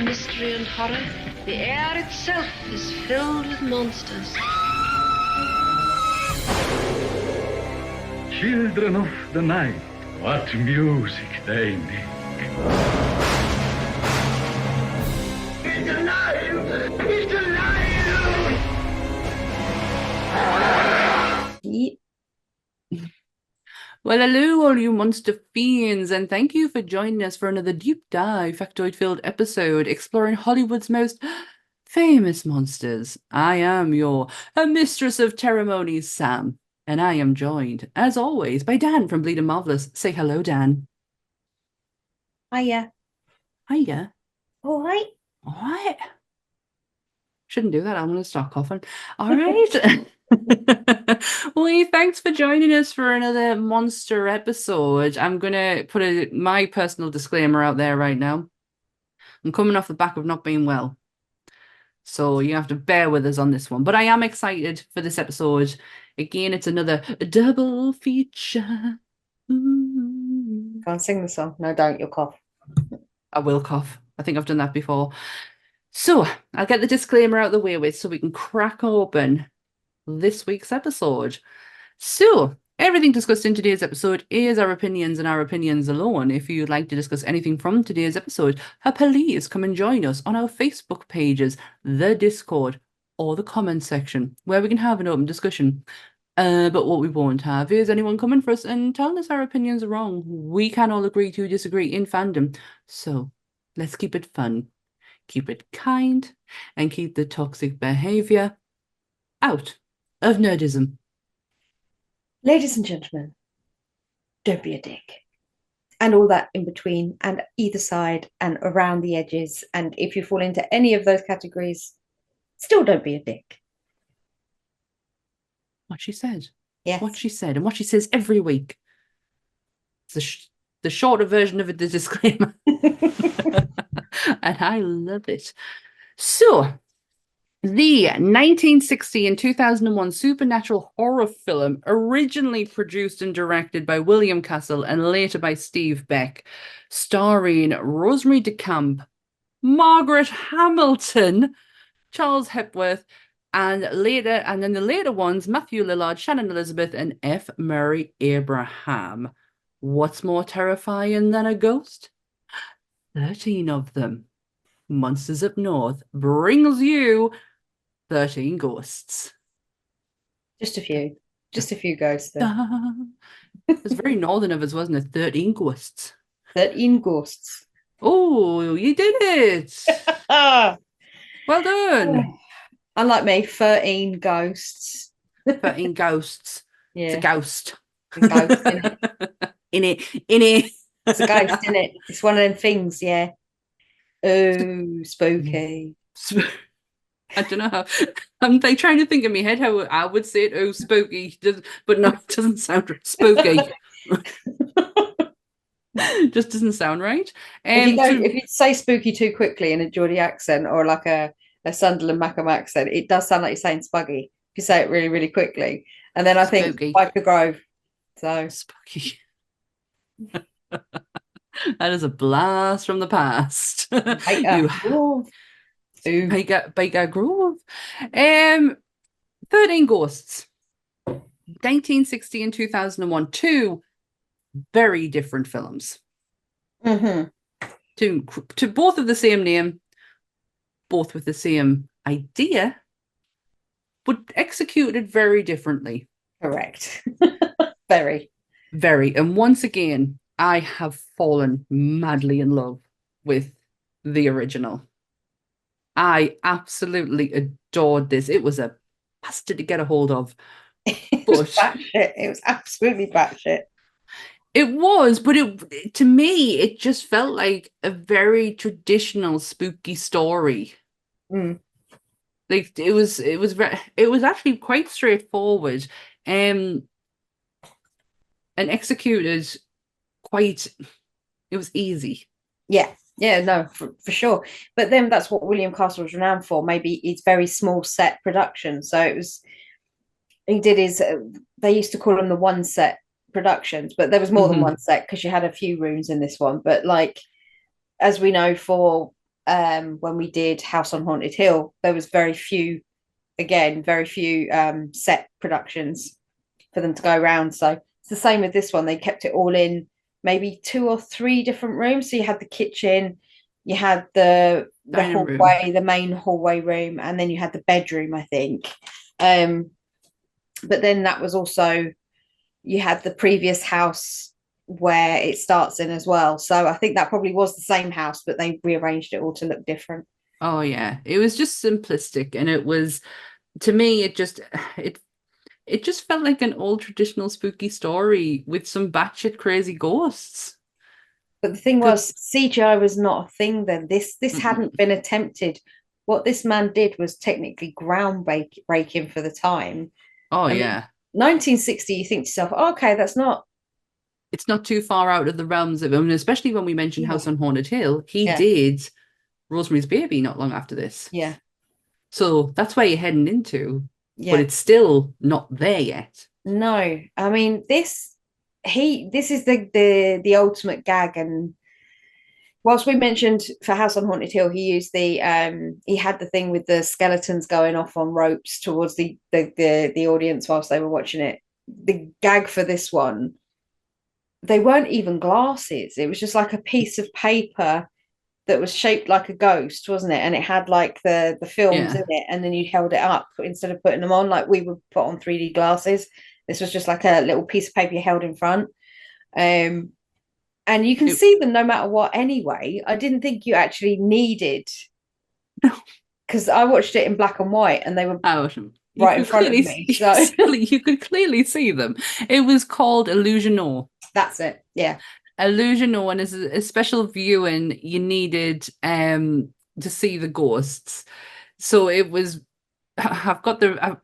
mystery and horror, the air itself is filled with monsters. Children of the night, what music they make. He's alive! He's alive! Well, hello, all you monster fiends, and thank you for joining us for another deep dive, factoid-filled episode exploring Hollywood's most famous monsters. I am your mistress of ceremonies, Sam, and I am joined, as always, by Dan from Bleeding Marvelous. Say hello, Dan. Hiya. Hiya. All right. All right. Shouldn't do that. I'm going to start coughing. All right. Well, thanks for joining us for another monster episode. I'm going to put my personal disclaimer out there right now. I'm coming off the back of not being well, so you have to bear with us on this one. But I am excited for this episode. Again, it's another double feature. Go and sing the song. No, don't. You'll cough. I will cough. I think I've done that before. So I'll get the disclaimer out of the way with so we can crack open this week's episode. So everything discussed in today's episode is our opinions and our opinions alone. If you'd like to discuss anything from today's episode, please come and join us on our Facebook pages, the Discord, or the comment section, where we can have an open discussion. But what we won't have is anyone coming for us and telling us our opinions are wrong. We can all agree to disagree in fandom. So let's keep it fun, keep it kind, and keep the toxic behavior out of nerdism. Ladies and gentlemen, don't be a dick. And all that in between and either side and around the edges. And if you fall into any of those categories, still don't be a dick. What she said. Yes. What she said, and what she says every week. It's the shorter version of the disclaimer. And I love it. So, the 1960 and 2001 supernatural horror film, originally produced and directed by William Castle and later by Steve Beck, starring Rosemary DeCamp, Margaret Hamilton, Charles Hepworth, and then the later ones, Matthew Lillard, Shannon Elizabeth, and F. Murray Abraham. What's more terrifying than a ghost? 13 of them. Monsters Up North brings you 13 ghosts. Just a few. Just a few ghosts. It was very northern of us, wasn't it? 13 ghosts. 13 ghosts. Oh, you did it. Well done. Unlike me, 13 ghosts. 13 ghosts. Yeah. It's a ghost. It's a ghost, innit? In it. It's a ghost, isn't it? It's one of them things, yeah. Oh, spooky. I don't know how. I'm like trying to think in my head how I would say it. Oh, spooky. But no, it doesn't sound right. Spooky. Just doesn't sound right. If you say spooky too quickly in a Geordie accent or like a Sunderland Mackham accent, it does sound like you're saying spuggy. If you say it really, really quickly. And then I think Biker Grove. So spooky. That is a blast from the past. Baker Grove. 13 Ghosts. 1960 and 2001. Two very different films. Mm-hmm. To both of the same name, both with the same idea, but executed very differently. Correct. Very. And once again, I have fallen madly in love with the original. I absolutely adored this. It was a bastard to get a hold of. It was batshit. It was absolutely batshit. It was, but to me, it just felt like a very traditional spooky story. Mm. Like it was actually quite straightforward, and executed quite. It was easy. Yeah, no, for sure. But then that's what William Castle was renowned for. Maybe it's very small set production. So it was. He did his. They used to call them the one set productions, but there was more than one set because you had a few rooms in this one. But like, as we know, for when we did House on Haunted Hill, there was very few set productions for them to go around. So it's the same with this one. They kept it all in maybe 2 or 3 different rooms. So you had the kitchen, you had the hallway, the main hallway room, and then you had the bedroom, I think. But then that was also, you had the previous house where it starts in as well. So I think that probably was the same house, but they rearranged it all to look different. Oh yeah, it was just simplistic, and it was, to me, it just felt like an old traditional spooky story with some batshit crazy ghosts. But the thing was, CGI was not a thing then. This hadn't been attempted. What this man did was technically groundbreaking for the time. Oh, yeah. 1960, you think to yourself, oh, okay, it's not too far out of the realms of, I mean, especially when we mentioned House on Haunted Hill, he did Rosemary's Baby not long after this. Yeah. So that's where you're heading into. Yeah. But it's still not there yet. No. I mean, this is the ultimate gag. And whilst we mentioned for House on Haunted Hill, he used he had the thing with the skeletons going off on ropes towards the audience whilst they were watching it. The gag for this one, they weren't even glasses. It was just like a piece of paper that was shaped like a ghost, wasn't it? And it had like the films in it, and then you held it up instead of putting them on like we would put on 3D glasses. This was just like a little piece of paper you held in front. And you can see them no matter what anyway. I didn't think you actually needed, because I watched it in black and white and they were right in front of me. So you could clearly see them. It was called Illusionor. That's it. Yeah. Illusionor, and as a special viewing, you needed to see the ghosts. So it was, I've got the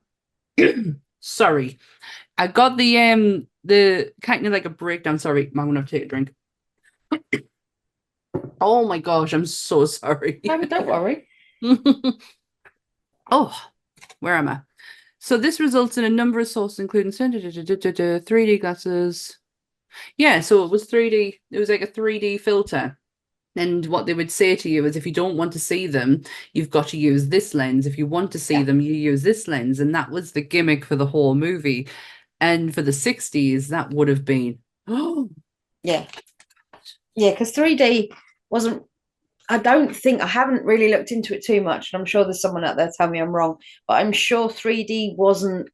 sorry. I got the kind of like a breakdown. Sorry, I'm gonna take a drink. Oh my gosh, I'm so sorry. Don't worry. Oh, where am I? So this results in a number of sources, including 3D glasses. Yeah, so it was 3D. It was like a 3D filter. And what they would say to you is, if you don't want to see them, you've got to use this lens. If you want to see them, you use this lens. And that was the gimmick for the whole movie. And for the 60s, that would have been, yeah, because 3D wasn't, I haven't really looked into it too much, and I'm sure there's someone out there tell me I'm wrong, but I'm sure 3D wasn't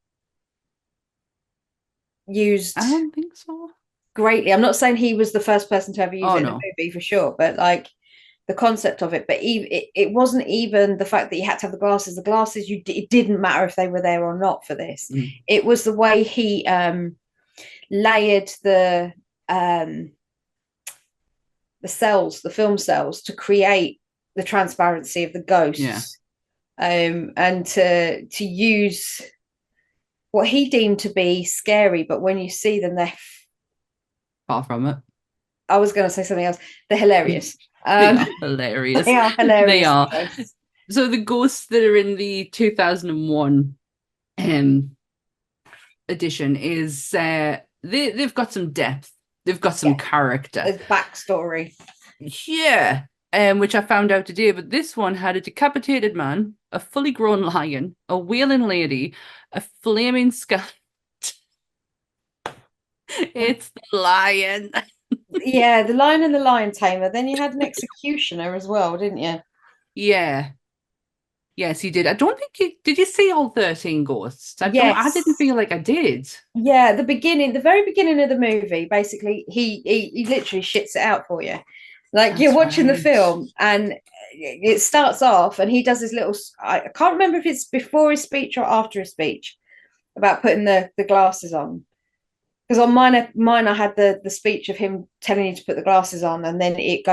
used. I don't think so. Greatly. I'm not saying he was the first person to ever use it in a movie for sure, but like the concept of it. But it wasn't even the fact that you had to have the glasses. The glasses, it didn't matter if they were there or not for this. It was the way he layered the cells, the film cells, to create the transparency of the ghosts, and to use what he deemed to be scary, but when you see them, they're far from it. I was going to say something else. They're hilarious. They are hilarious. They are hilarious. They are. So the ghosts that are in the 2001 edition is they've got some depth. They've got some character. There's backstory. Yeah. Which I found out today. But this one had a decapitated man, a fully grown lion, a wailing lady, a flaming skeleton. It's the lion. Yeah, the lion and the lion tamer. Then you had an executioner as well, didn't you? Yeah. Yes, you did. I don't think did you see all 13 ghosts? I didn't feel like I did. Yeah, the very beginning of the movie, basically, he literally shits it out for you. Like, that's, you're watching the film and it starts off and he does his little, I can't remember if it's before his speech or after his speech about putting the glasses on. Because on mine I had the speech of him telling you to put the glasses on, and then it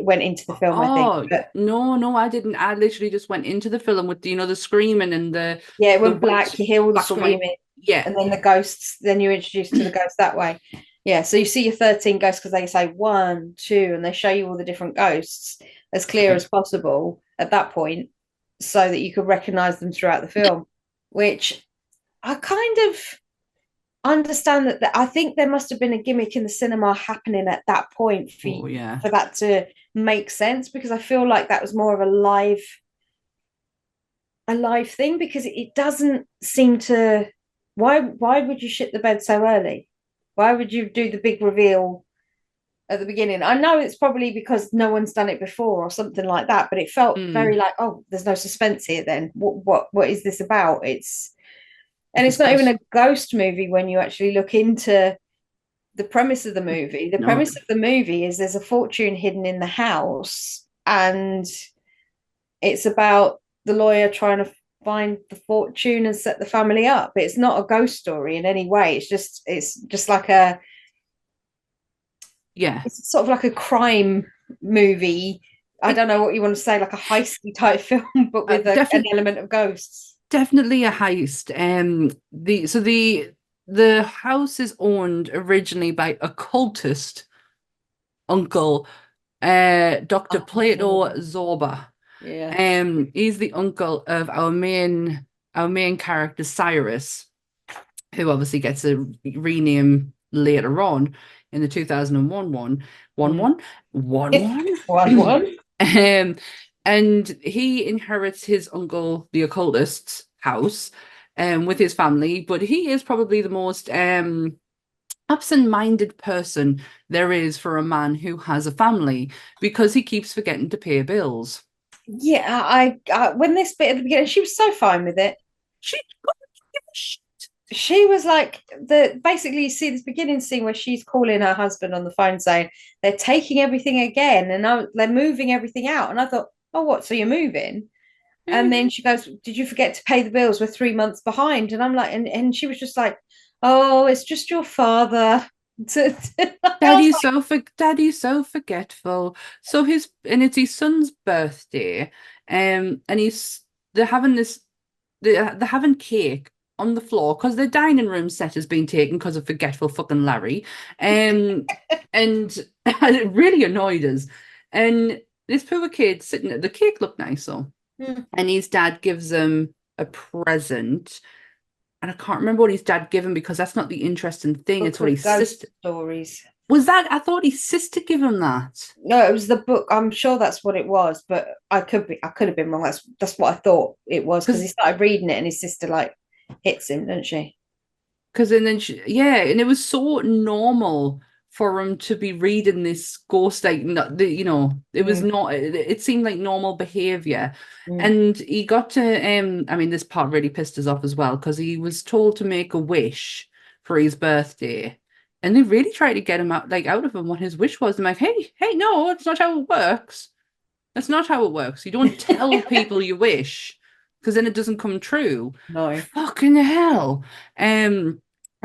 went into the film, I think. But no, I didn't. I literally just went into the film with the screaming and the it went black. You hear all the screaming, and then the ghosts. Then you're introduced to the ghosts that way. Yeah, so you see your 13 ghosts because they say 1, 2, and they show you all the different ghosts as clear as possible at that point, so that you could recognize them throughout the film. Which I kind of. understand that I think there must have been a gimmick in the cinema happening at that point Oh yeah. for that to make sense, because I feel like that was more of a live thing, because it doesn't seem to. Why would you shit the bed so early? Why would you do the big reveal at the beginning? I know it's probably because no one's done it before or something like that, but it felt very like, oh, there's no suspense here then. What is this about? And it's not even a ghost movie when you actually look into the premise of the movie. The premise of the movie is there's a fortune hidden in the house, and it's about the lawyer trying to find the fortune and set the family up. It's not a ghost story in any way. It's just like it's sort of like a crime movie. I don't know what you want to say, like a heisty type film, but with an element of ghosts. Definitely a heist. The house is owned originally by occultist uncle Dr. Plato Zorba. Yeah. He's the uncle of our main character Cyrus, who obviously gets a rename later on in the 2001 one. And he inherits his uncle the occultist's house with his family, but he is probably the most absent-minded person there is for a man who has a family, because he keeps forgetting to pay bills. Yeah, I when this bit at the beginning, she was so fine with it. She was like, basically you see this beginning scene where she's calling her husband on the phone saying they're taking everything again, and they're moving everything out. And I thought, oh, what? So you're moving? And then she goes, did you forget to pay the bills? We're 3 months behind. And I'm like, and she was just like, oh, it's just your father. Daddy's so forgetful. So it's his son's birthday, and they're having cake on the floor because their dining room set has been taken because of forgetful fucking Larry, and it really annoyed us. And this poor kid sitting at the cake looked nice, though. And his dad gives him a present, and I can't remember what his dad gave him because that's not the interesting thing. It's what his sister. Stories. Was that? I thought his sister gave him that. No, it was the book. I'm sure that's what it was, but I could have been wrong. That's what I thought it was, because he started reading it and his sister like hits him, doesn't she? Because and then and it was so normal for him to be reading this ghost, like it was not. It seemed like normal behavior, and he got to. I mean, this part really pissed us off as well, because he was told to make a wish for his birthday, and they really tried to get him out of him what his wish was. I'm like, hey, no, it's not how it works. That's not how it works. You don't tell people you wish, because then it doesn't come true. No, fucking hell.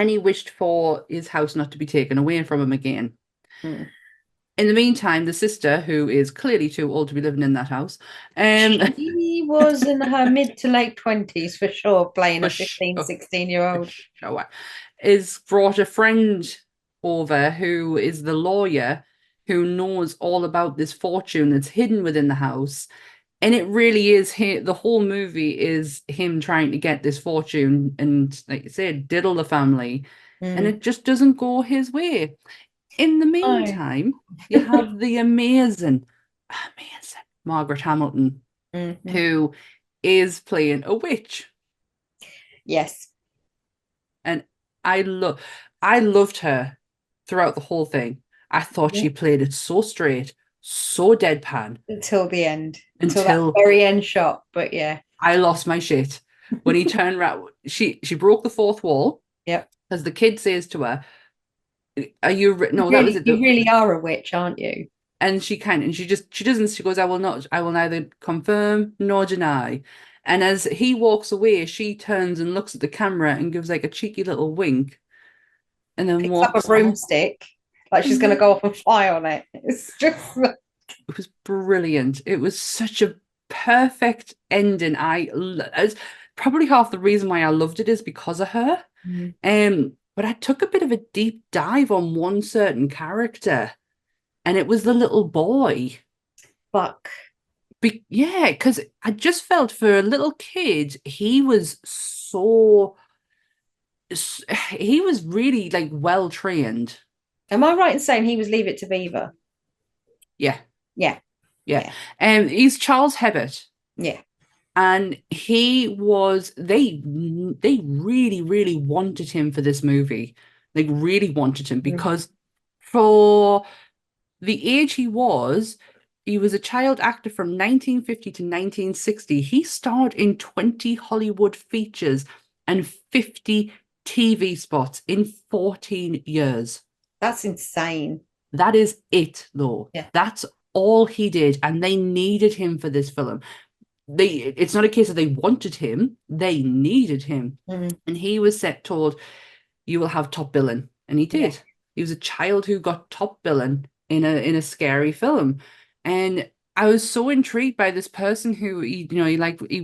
And he wished for his house not to be taken away from him again. In the meantime, the sister, who is clearly too old to be living in that house, she was in her mid to late 20s for sure, playing a 15, 16-year-old. Is brought a friend over who is the lawyer who knows all about this fortune that's hidden within the house. And it really is the whole movie is him trying to get this fortune and, like you said, diddle the family. And it just doesn't go his way. In the meantime, you have the amazing Margaret Hamilton, who is playing a witch. Yes. And I loved her throughout the whole thing. I thought she played it so straight, so deadpan. Until the end. Until that very end shot. But yeah. I lost my shit. When he turned around, she broke the fourth wall. Yep. As the kid says to her, "Are you no, that was it. You really are a witch, aren't you?" And she doesn't, she goes, I will neither confirm nor deny. And as he walks away, she turns and looks at the camera and gives like a cheeky little wink. And then picks up a broomstick, like she's going to go off and fly on it. It's just... It was brilliant. It was such a perfect ending. It's probably half the reason why I loved it is because of her. But I took a bit of a deep dive on one certain character, and it was the little boy. Buck. Yeah, because I just felt for a little kid, he was so he was really like well trained. Am I right in saying he was Leave It to Beaver? Yeah, Yeah. yeah. He's Charles Hebbert. Yeah. And they really, really wanted him for this movie. They really wanted him because for the age he was a child actor from 1950 to 1960. He starred in 20 Hollywood features and 50 TV spots in 14 years. That's insane. That is it, though. Yeah. That's all he did, and they needed him for this film. It's not a case of they wanted him, they needed him. Mm-hmm. And he was told, you will have top billing. And he did. Yeah. He was a child who got top billing in a scary film. And I was so intrigued by this person who he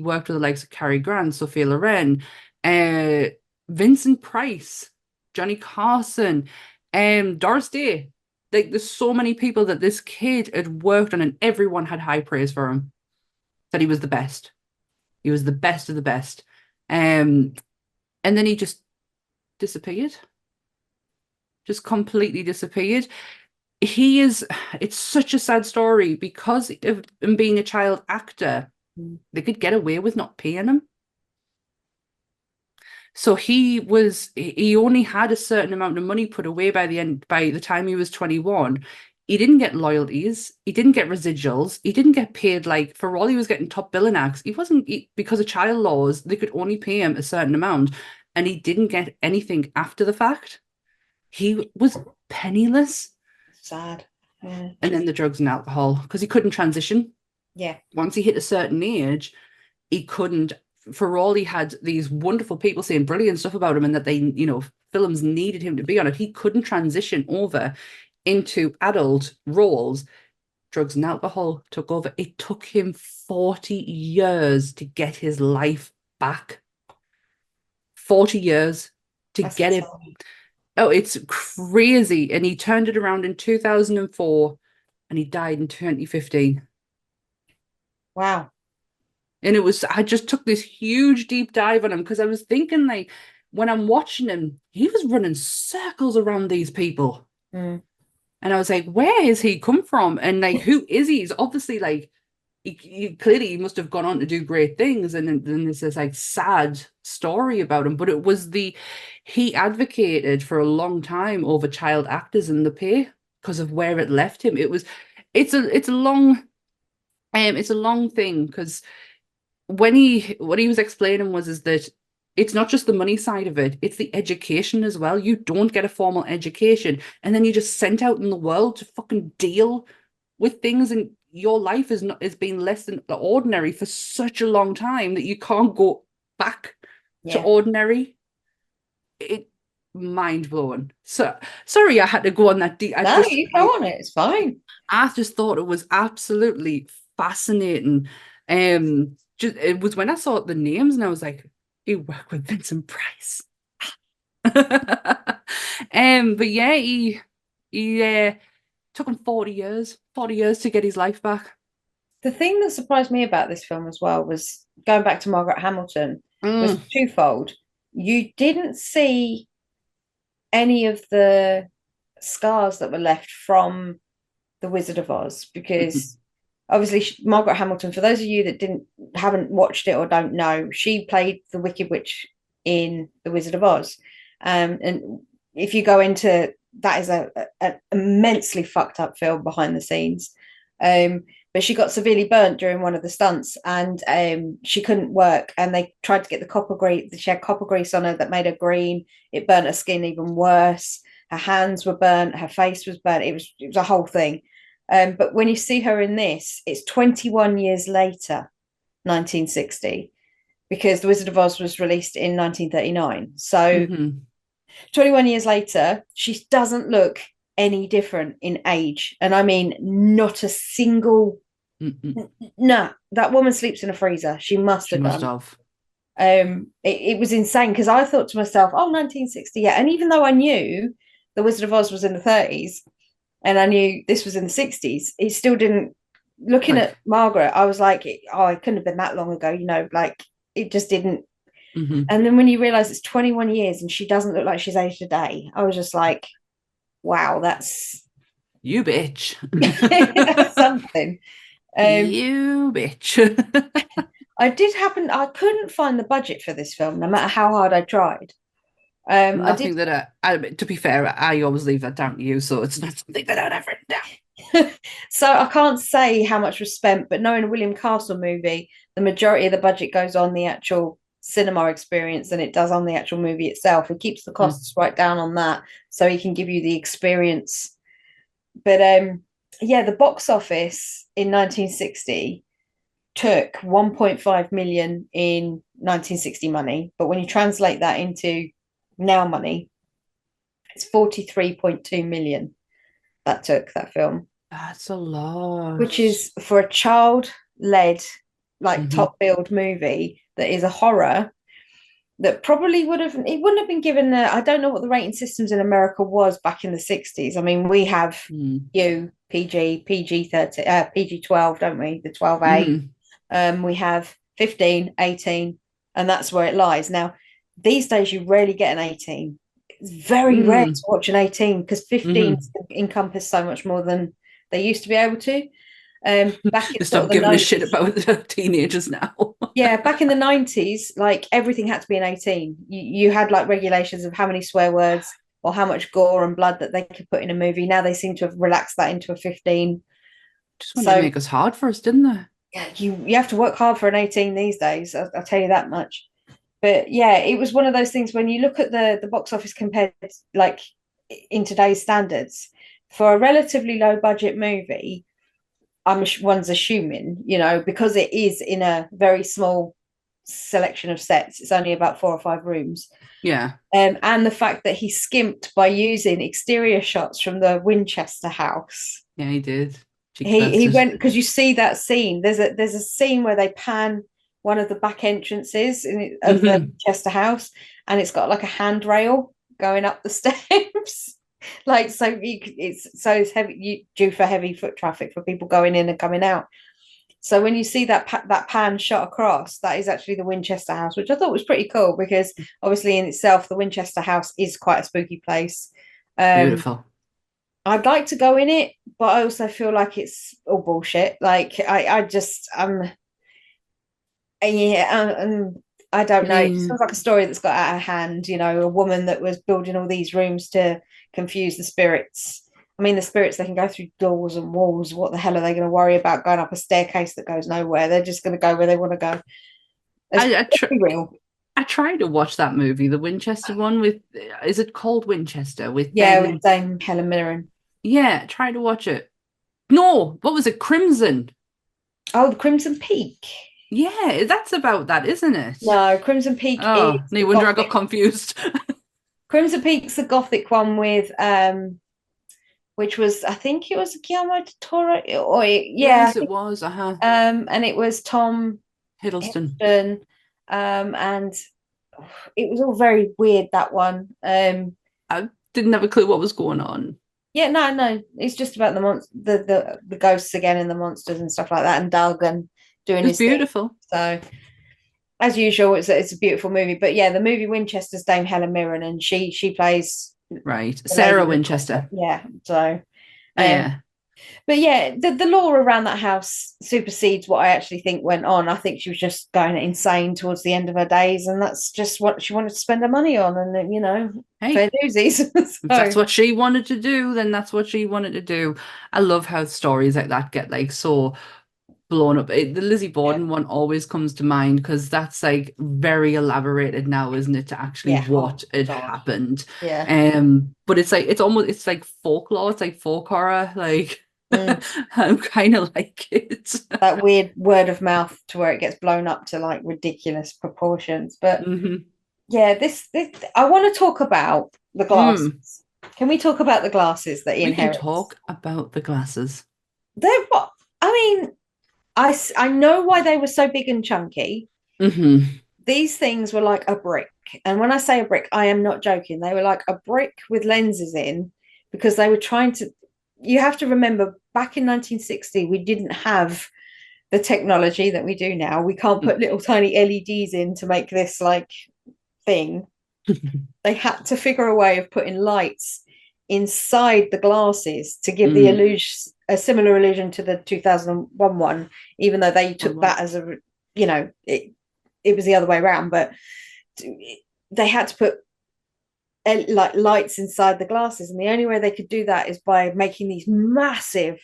worked with the likes of Cary Grant, Sophia Loren, Vincent Price, Johnny Carson, Doris Day. Like, there's so many people that this kid had worked on, and everyone had high praise for him. That he was the best. He was the best of the best. And then he just disappeared. Just completely disappeared. It's such a sad story because of him being a child actor. They could get away with not paying him. So he only had a certain amount of money put away by the time he was 21. He didn't get loyalties. He didn't get residuals. He didn't get paid, like, for all he was getting top billing acts. Because of child laws, they could only pay him a certain amount, and he didn't get anything after the fact. He was penniless. Sad. Yeah. And then the drugs and alcohol, because he couldn't transition. Yeah. Once he hit a certain age, he couldn't, for all he had these wonderful people saying brilliant stuff about him and that they, films needed him to be on it, he couldn't transition over into adult roles. Drugs and alcohol took over. It took him 40 years to get his life back. 40 years to get it. Oh, it's crazy. And he turned it around in 2004 and he died in 2015. Wow. And I just took this huge deep dive on him because I was thinking, like, when I'm watching him, he was running circles around these people. Mm. And I was like, where is he come from? And, like, who is he? He's obviously, like, he clearly he must have gone on to do great things. And then there's this, like, sad story about him. But it was he advocated for a long time over child actors and the pay because of where it left him. It's a long thing because what he was explaining is that it's not just the money side of it, it's the education as well. You don't get a formal education and then you're just sent out in the world to fucking deal with things, and your life has been less than ordinary for such a long time that you can't go back to ordinary. It mind-blowing. So sorry I had to go on that deep. You go on it, it's fine. I just thought it was absolutely fascinating. It was when I saw the names and I was like, he worked with Vincent Price. But yeah, he took him 40 years to get his life back. The thing that surprised me about this film as well was going back to Margaret Hamilton was twofold. You didn't see any of the scars that were left from The Wizard of Oz because obviously Margaret Hamilton, for those of you that haven't watched it or don't know, she played the Wicked Witch in The Wizard of Oz. And if you go into that, is an immensely fucked up film behind the scenes. But she got severely burnt during one of the stunts and she couldn't work, and they tried to get the copper grease. She had copper grease on her that made her green. It burnt her skin even worse. Her hands were burnt, her face was burnt. It was a whole thing. But when you see her in this, it's 21 years later, 1960, because The Wizard of Oz was released in 1939. So 21 years later, she doesn't look any different in age. And I mean, not a single... No, that woman sleeps in a freezer. She must have. It was insane because I thought to myself, 1960, yeah. And even though I knew The Wizard of Oz was in the 30s, and I knew this was in the 60s, it still didn't. Looking at Margaret, I was like, it couldn't have been that long ago, like it just didn't. Mhm. And then when you realize it's 21 years and she doesn't look like she's aged a day, I was just like, wow, that's You bitch. that's something. You bitch. I couldn't find the budget for this film, no matter how hard I tried. Nothing that to be fair, I always leave that down to you, so it's not something that I'd have written down. So I can't say how much was spent, but knowing a William Castle movie, the majority of the budget goes on the actual cinema experience than it does on the actual movie itself. He keeps the costs right down on that, so he can give you the experience. But yeah, the box office in 1960 took 1.5 million in 1960 money, but when you translate that into now money, it's 43.2 million that took that film. That's a lot. Which is for a child-led, like top build movie that is a horror that probably wouldn't have been given I don't know what the rating systems in America was back in the 60s. I mean, we have PG-13, PG-12, don't we? The 12A. We have 15, 18, and that's where it lies. Now, these days you rarely get an 18. It's very rare to watch an 18 because 15 encompass so much more than they used to be able to. Back in stop giving a shit about the teenagers now. Yeah, back in the 90s, like everything had to be an 18. You had like regulations of how many swear words or how much gore and blood that they could put in a movie. Now they seem to have relaxed that into a 15. Just wanted to make us hard for us, didn't they? Yeah, you have to work hard for an 18 these days. I'll tell you that much. But yeah, it was one of those things when you look at the box office compared to, like in today's standards, for a relatively low budget movie, one's assuming, because it is in a very small selection of sets. It's only about 4 or 5 rooms. Yeah. And the fact that he skimped by using exterior shots from the Winchester house. Yeah, he did. He went, because you see that scene. There's a scene where they pan one of the back entrances of the Winchester house, and it's got like a handrail going up the steps. Like, so it's heavy, due for heavy foot traffic for people going in and coming out. So when you see that pan shot across, that is actually the Winchester house, which I thought was pretty cool because obviously in itself, the Winchester house is quite a spooky place. Beautiful. I'd like to go in it, but I also feel like it's all bullshit. Like I don't know. It sounds like a story that's got out of hand, a woman that was building all these rooms to confuse the spirits. I mean, the spirits, they can go through doors and walls. What the hell are they going to worry about going up a staircase that goes nowhere? They're just going to go where they want to go. I tried to watch that movie, the Winchester one with, is it called Winchester? With Dame Helen Mirren. Yeah, try to watch it. No, what was it? Crimson. Oh, the Crimson Peak. Yeah, that's about that, isn't it? No, Crimson Peak. Oh, no wonder I got confused. Crimson Peak's the gothic one with, which was, I think it was Guillermo del Toro. Yes, it was. And it was Tom Hiddleston. And it was all very weird, that one. I didn't have a clue what was going on. Yeah, no, it's just about the ghosts again and the monsters and stuff like that, and Dalgan doing his beautiful thing. So as usual, it's a beautiful movie. But yeah, the movie Winchester's Dame Helen Mirren, and she plays Sarah Winchester. Yeah, so yeah. But yeah, the lore around that house supersedes what I actually think went on. I think she was just going insane towards the end of her days, and that's just what she wanted to spend her money on. And fair doozies. If that's what she wanted to do, then that's what she wanted to do. I love how stories like that get like so blown up. The Lizzie Borden one always comes to mind because that's like very elaborated now, isn't it, to actually what happened. Yeah. But it's like folklore, it's like folk horror, like I'm kind of like it. That weird word of mouth to where it gets blown up to like ridiculous proportions. But yeah, this I want to talk about the glasses. Can we talk about the glasses that he inherits? We can talk about the glasses. They're what I mean. I know why they were so big and chunky. These things were like a brick. And when I say a brick, I am not joking. They were like a brick with lenses in, because they were trying to, you have to remember, back in 1960, we didn't have the technology that we do now. We can't put little tiny LEDs in to make this like thing. They had to figure a way of putting lights inside the glasses to give the illusion, a similar illusion to the 2001 one, even though they took that as a, you know, it was the other way around, but they had to put like lights inside the glasses, and the only way they could do that is by making these massive,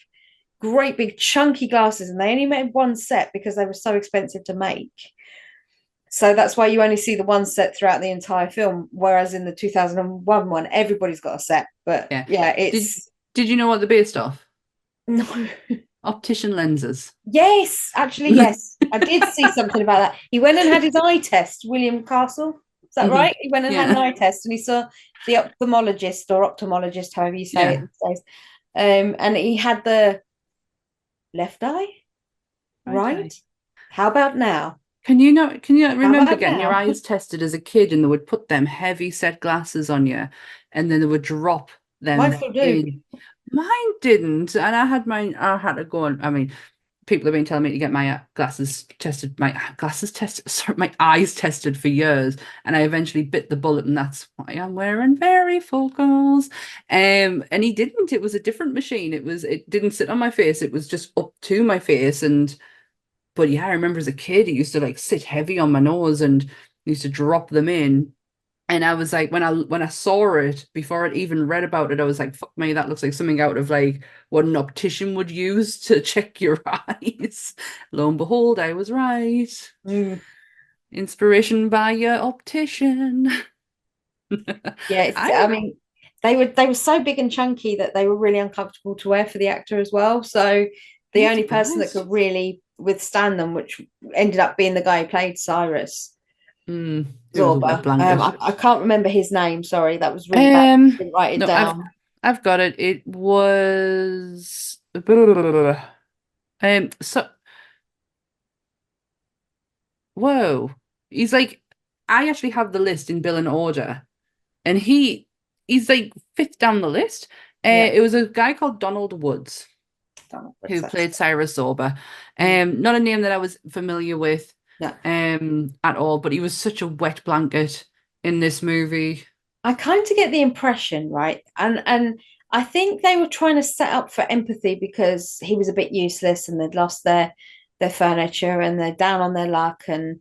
great big chunky glasses, and they only made one set because they were so expensive to make. So that's why you only see the one set throughout the entire film, whereas in the 2001 one, everybody's got a set. But yeah, it's... Did you know what they're based off? No. Optician lenses. Yes, actually, yes. I did see something about that. He went and had his eye test, William Castle. Is that right? He went and had an eye test, and he saw the ophthalmologist, however you say it these days. And he had the left eye, right? How about now? Can you remember getting your eyes tested as a kid, and they would put them heavy set glasses on you, and then they would drop them? Mine still do. Mine didn't, and I had to go and, I mean, people have been telling me to get my my eyes tested for years, and I eventually bit the bullet, and that's why I'm wearing varifocals. And he didn't. It was a different machine. It didn't sit on my face. It was just up to my face. But yeah, I remember as a kid, it used to like sit heavy on my nose and used to drop them in. And I was like, when I saw it, before I'd even read about it, I was like, fuck me, that looks like something out of like what an optician would use to check your eyes. Lo and behold, I was right. Inspiration by your optician. Yeah, I mean, they were so big and chunky that they were really uncomfortable to wear for the actor as well. So the only person that could really witstand them, which ended up being the guy who played Cyrus. Zorba. I can't remember his name. Sorry, that was really bad. I didn't write it down. I've got it. It was so whoa. He's like, I actually have the list in bill and order, and he's like fifth down the list. It was a guy called Donald Woods who played Cyrus Zorba. Not a name that I was familiar with. At all, but he was such a wet blanket in this movie. I kind of get the impression, right, and I think they were trying to set up for empathy because he was a bit useless and they'd lost their furniture and they're down on their luck, and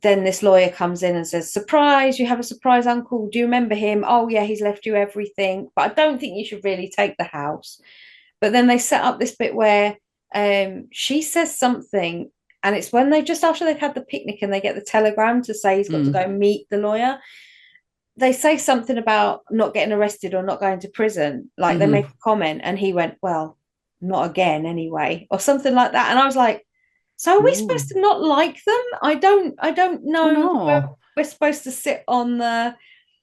then this lawyer comes in and says, surprise, you have a surprise uncle, do you remember him? Oh yeah, he's left you everything, but I don't think you should really take the house. But then they set up this bit where she says something. And it's when after they've had the picnic and they get the telegram to say he's got to go meet the lawyer, they say something about not getting arrested or not going to prison. Like they make a comment and he went, well, not again anyway, or something like that. And I was like, so are we supposed to not like them? I don't know. We're supposed to sit on the...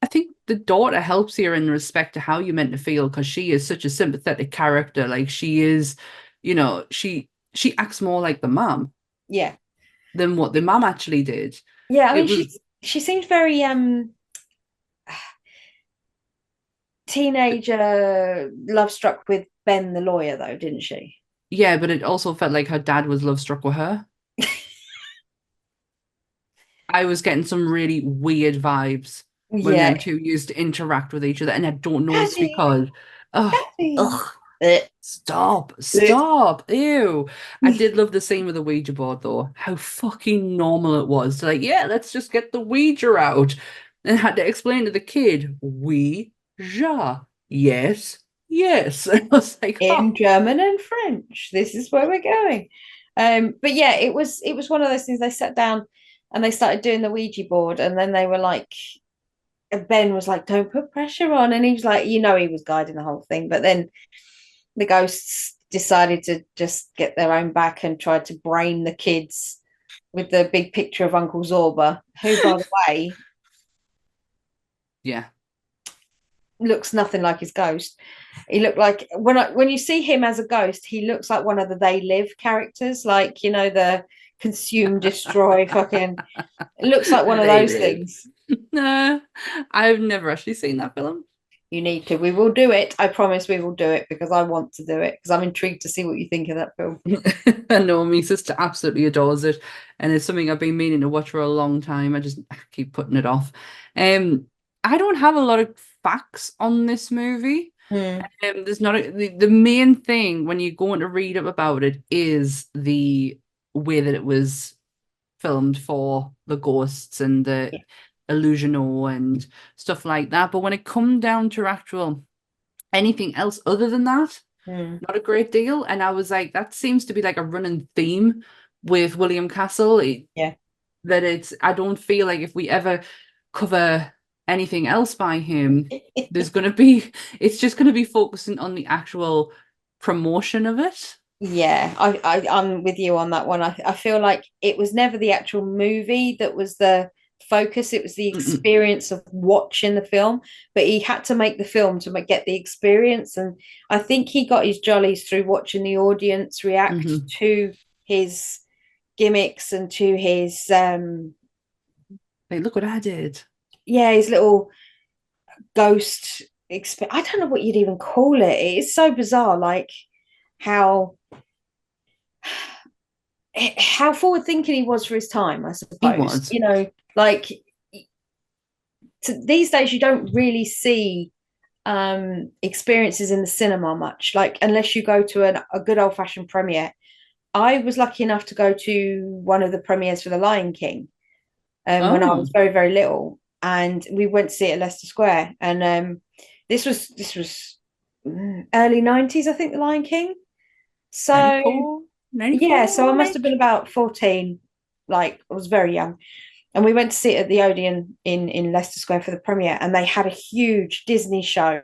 I think the daughter helps here in respect to how you're meant to feel, because she is such a sympathetic character. Like she is, you know, she acts more like the mom. Yeah. Than what the mum actually did. Yeah, I mean, she seemed very teenager, love struck with Ben the lawyer, though, didn't she? Yeah, but it also felt like her dad was love struck with her. I was getting some really weird vibes when them two used to interact with each other, and I don't know it's because stop. Ew. I did love the scene with the Ouija board though. How fucking normal it was. Like, yeah, let's just get the Ouija out. And had to explain to the kid, Ouija. Yes. And I was like, in German and French. This is where we're going. But yeah, it was one of those things. They sat down and they started doing the Ouija board, and then they were like, Ben was like, don't put pressure on, and he was like, he was guiding the whole thing, but then the ghosts decided to just get their own back and tried to brain the kids with the big picture of Uncle Zorba, who, by the way, looks nothing like his ghost. He looked like, when you see him as a ghost, he looks like one of the They Live characters, like, the consume, destroy, fucking... It looks like one of those things. No, I've never actually seen that film. You need to. We will do it. I promise we will do it because I want to do it because I'm intrigued to see what you think of that film. I know my sister absolutely adores it, and it's something I've been meaning to watch for a long time. I just keep putting it off. I don't have a lot of facts on this movie. There's not the main thing when you go on to read up about it is the way that it was filmed for the ghosts and the illusionor and stuff like that. But when it come down to actual anything else other than that, not a great deal. And I was like, that seems to be like a running theme with William Castle. That I don't feel like if we ever cover anything else by him, it's just gonna be focusing on the actual promotion of it. Yeah, I'm with you on that one. I feel like it was never the actual movie that was the focus. It was the experience of watching the film, but he had to make the film to get the experience. And I think he got his jollies through watching the audience react to his gimmicks and to his Hey, look what I did. Yeah, his little ghost I don't know what you'd even call it. It's so bizarre, like how forward thinking he was for his time, I suppose. He was. You know, like these days you don't really see experiences in the cinema much, like unless you go to a good old-fashioned premiere. I was lucky enough to go to one of the premieres for The Lion King when I was very, very little, and we went to see it at Leicester Square. And this was early 90s, I think, The Lion King. So 94, yeah, so I must have been about 14, like I was very young. And we went to see it at the Odeon in Leicester Square for the premiere, and they had a huge Disney show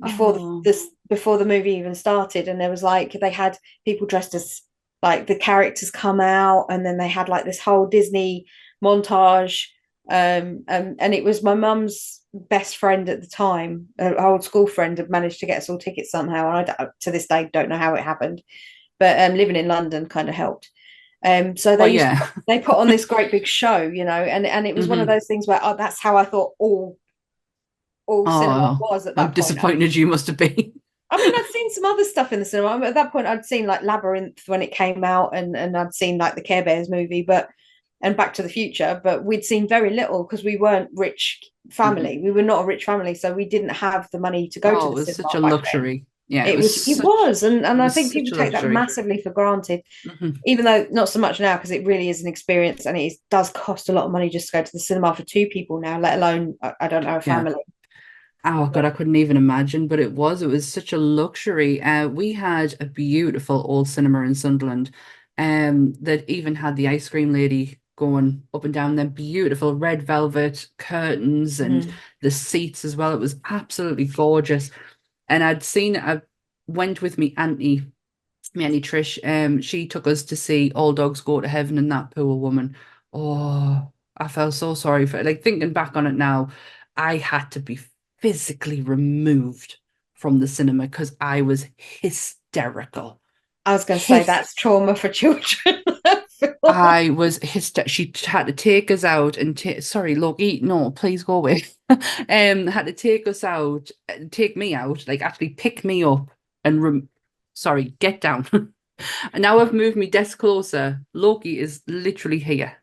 before the movie even started. And there was like, they had people dressed as like the characters come out, and then they had like this whole Disney montage. And it was my mum's best friend at the time, an old school friend, had managed to get us all tickets somehow. And I to this day don't know how it happened, but living in London kind of helped. So they put on this great big show, you know, and it was one of those things where that's how I thought all cinema was at that point. How disappointed you must have been. I mean, I'd seen some other stuff in the cinema. At that point, I'd seen like Labyrinth when it came out, and I'd seen like the Care Bears movie, and Back to the Future, but we'd seen very little because we weren't rich family. We were not a rich family, so we didn't have the money to go to the cinema. It was such a luxury. Then. Yeah, it was, and I think people take that massively for granted, even though not so much now, because it really is an experience, and it does cost a lot of money just to go to the cinema for two people now, let alone I don't know, a family. Oh God, I couldn't even imagine, but it was such a luxury. We had a beautiful old cinema in Sunderland, that even had the ice cream lady going up and down them beautiful red velvet curtains and the seats as well. It was absolutely gorgeous. And I went with me auntie Trish. She took us to see All Dogs Go to Heaven, and that poor woman. Oh, I felt so sorry for it. Like, thinking back on it now, I had to be physically removed from the cinema because I was hysterical. I was going to say that's trauma for children. I was hysterical. She had to take us out and sorry, Loki, no, please go away. Had to take us out, take me out, like actually pick me up and get down. And now I've moved my desk closer. Loki is literally here.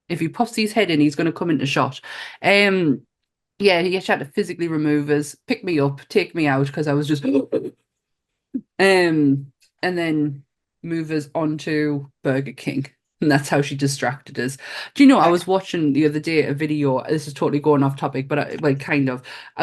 If he pops his head in, he's going to come into shot. Yeah, he had to physically remove us, pick me up, take me out because I was just and then move us onto Burger King. And that's how she distracted us. Do you know, I was watching the other day a video, this is totally going off topic, but I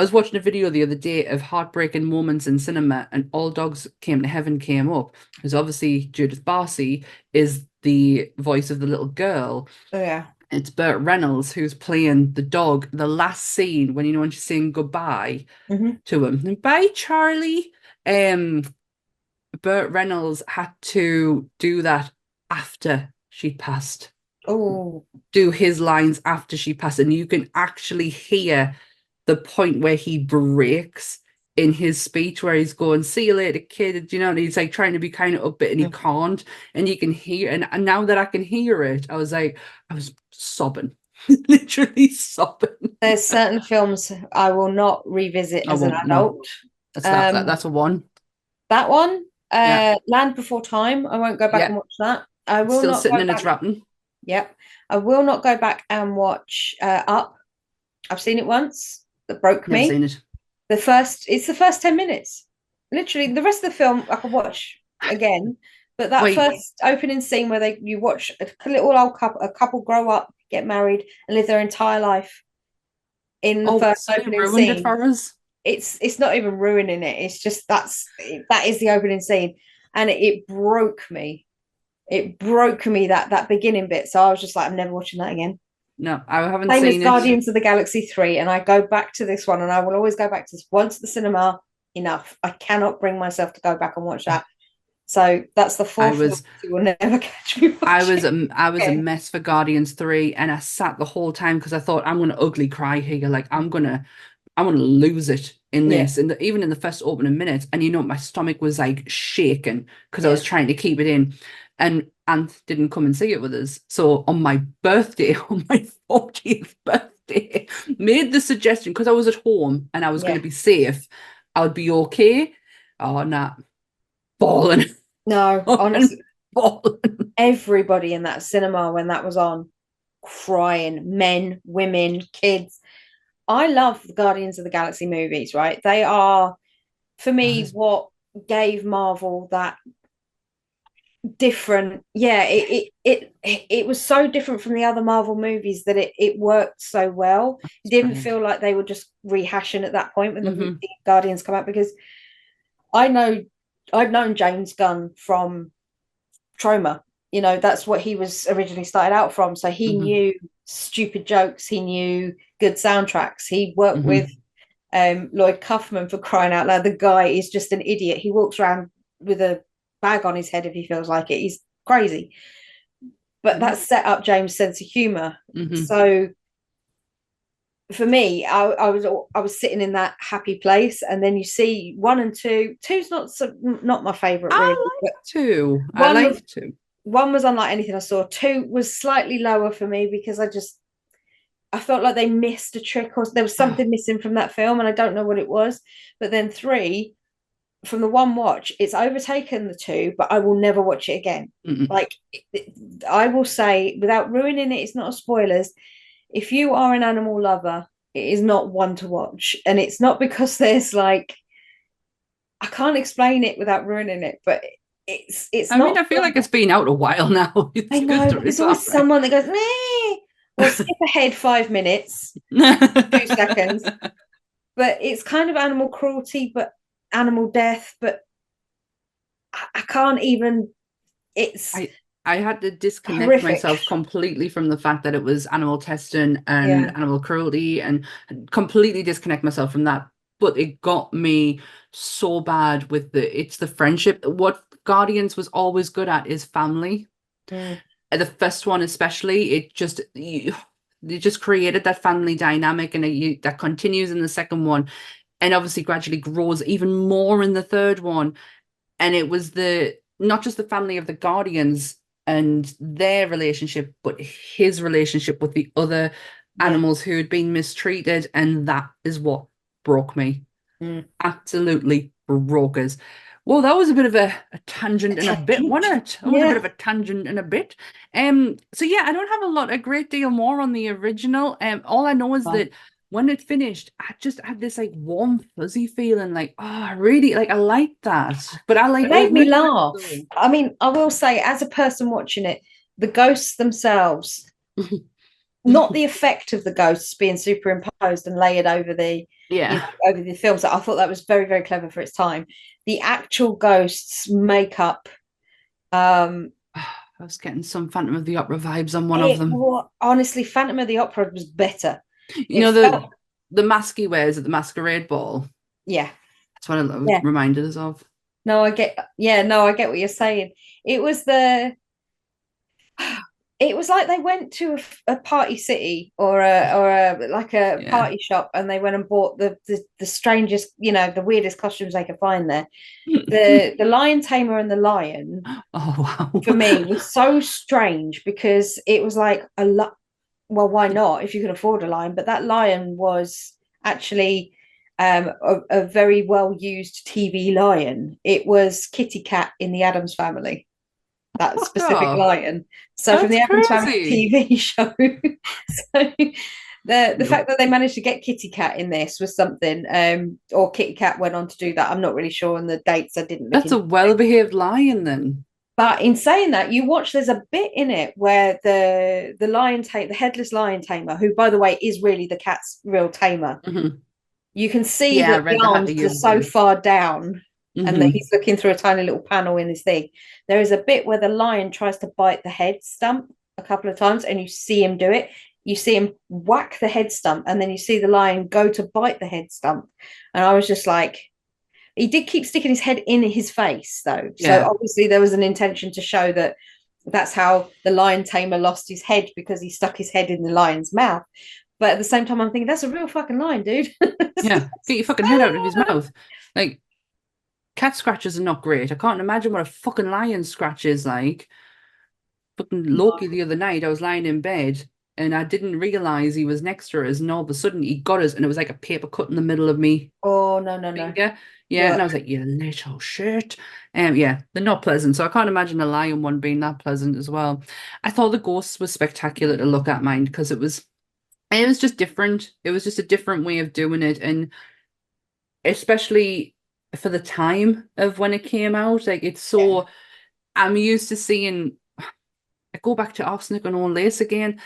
was watching a video the other day of heartbreaking moments in cinema, and All Dogs Came to Heaven came up. Because obviously Judith Barcy is the voice of the little girl. Oh, yeah. It's Burt Reynolds who's playing the dog. The last scene when she's saying goodbye to him. Bye, Charlie. Burt Reynolds had to do that after she passed. Oh, do his lines after she passed, and you can actually hear the point where he breaks in his speech, where he's going, "See you later, kid." You know, and he's like trying to be kind of upbeat, and he can't. And you can hear, and now that I can hear it, I was sobbing, literally sobbing. There's certain films I will not revisit I as an won't. No, adult. that's a one. That one, Yeah, Land Before Time. I won't go back yeah. and watch that. I It's will still not sitting go in its back. wrapping. Yep. I will not go back and watch Up. I've seen it once. That broke Never me. seen it. It's the first 10 minutes. Literally, the rest of the film I could watch again. But that Wait. first opening scene where you watch a little old couple grow up, get married, and live their entire life in the first So they opening ruined it scene. for us. It's not even ruining it. It's just that is the opening scene, and it broke me. It broke me that beginning bit. So I was just like, I'm never watching that again. No, I haven't Same as seen it. Guardians of the Galaxy 3, and I go back to this one, and I will always go back to this once at the cinema. Enough. I cannot bring myself to go back and watch that. So that's the fourth film you will never catch me watching. I was a mess for Guardians 3, and I sat the whole time because I thought I'm gonna ugly cry here. Like I'm gonna lose it in this. And even in the first opening minutes, and my stomach was like shaking because I was trying to keep it in. And Anth didn't come and see it with us. So on my birthday, on my 40th birthday, made the suggestion because I was at home and I was going to be safe. I would be okay. Oh, nah. Falling. No, honestly, falling. Everybody in that cinema when that was on, crying, men, women, kids. I love the Guardians of the Galaxy movies, right? They are, for me, what gave Marvel that different. Yeah, it was so different from the other Marvel movies that it worked so well. It didn't feel like they were just rehashing at that point when the Guardians come out, because I'd known James Gunn from Trauma. That's what he was originally started out from. So he knew stupid jokes, he knew good soundtracks. He worked with Lloyd Kaufman, for crying out loud. The guy is just an idiot. He walks around with a bag on his head if he feels like it. He's crazy. But that set up James' sense of humor. So for me, I was sitting in that happy place, and then you see 1 and 2. 2's not my favorite. Really. I like 2. I like 2. 1 was unlike anything I saw. 2 was slightly lower for me because I felt like they missed a trick, or there was something missing from that film, and I don't know what it was. But then 3, from the one watch, it's overtaken the 2, but I will never watch it again. Like, I will say, without ruining it, it's not a spoilers. If you are an animal lover, it is not one to watch. And it's not because there's like, I can't explain it without ruining it, but it's I not. mean, I feel like it's been out a while now. I know, but there's always someone that goes, meh. Well, skip ahead 5 minutes, 2 seconds. But it's kind of animal cruelty, but animal death. But I can't even. I had to disconnect myself completely from the fact that it was animal testing and animal cruelty, and completely disconnect myself from that. But it got me so bad with it's the friendship. What Guardians was always good at is family. The first one especially, they just created that family dynamic, and that continues in the second one, and obviously gradually grows even more in the third one. And it was not just the family of the Guardians and their relationship, but his relationship with the other animals who had been mistreated, and that is what broke me. Absolutely broke us. Well, that was a bit of a tangent and a bit, wasn't it? That was a bit of a tangent and a bit. So yeah, I don't have a great deal more on the original. All I know is that when it finished, I just had this like warm, fuzzy feeling, like, oh, I really I like that. But it made me laugh. I mean, I will say, as a person watching it, the ghosts themselves, not the effect of the ghosts being superimposed and layered over the over the films. I thought that was very, very clever for its time. The actual ghosts' makeup. I was getting some Phantom of the Opera vibes on one of them. Honestly, Phantom of the Opera was better. The mask he wears at the masquerade ball. Yeah, that's what it reminded us of. No, I get what you're saying. It was like they went to a party city or a party shop, and they went and bought the strangest, the weirdest costumes they could find there. The Lion Tamer and the Lion, oh wow, for me was so strange, because it was like well, why not if you can afford a lion? But that lion was actually a very well used TV lion. It was Kitty Cat in the Addams Family. That Fuck specific off. lion. So from That's the Addams Family crazy. TV show. So the Nope. fact that they managed to get Kitty Cat in this was something. Or Kitty Cat went on to do that. I'm not really sure on the dates. I didn't look That's a into it. well-behaved lion then. But in saying that, you watch, there's a bit in it where the headless lion tamer, who by the way is really the cat's real tamer, Mhm. you can see Yeah, I that the read the arms Happy are so one. far down and that Mhm. he's looking through a tiny little panel in his thing. There is a bit where the lion tries to bite the head stump a couple of times, and you see him do it. You see him whack the head stump, and then you see the lion go to bite the head stump. And I was just like, he did keep sticking his head in his face, though. So Yeah. obviously there was an intention to show that that's how the lion tamer lost his head, because he stuck his head in the lion's mouth. But at the same time, I'm thinking that's a real fucking lion, dude. Yeah. Get your fucking head out of his mouth. Like, cat scratches are not great. I can't imagine what a fucking lion scratch is like. Fucking Loki the other night, I was lying in bed and I didn't realize he was next to us, and all of a sudden he got us, and it was like a paper cut in the middle of me Oh, no. finger. Yeah, and I Yeah. was like, you little shit. Yeah, they're not pleasant. So I can't imagine a lion one being that pleasant as well. I thought the ghosts were spectacular to look at, mind, because it was just different. It was just a different way of doing it, and especially for the time of when it came out, like it's so. I'm used to seeing. I go back to Arsenic and Own Lace again.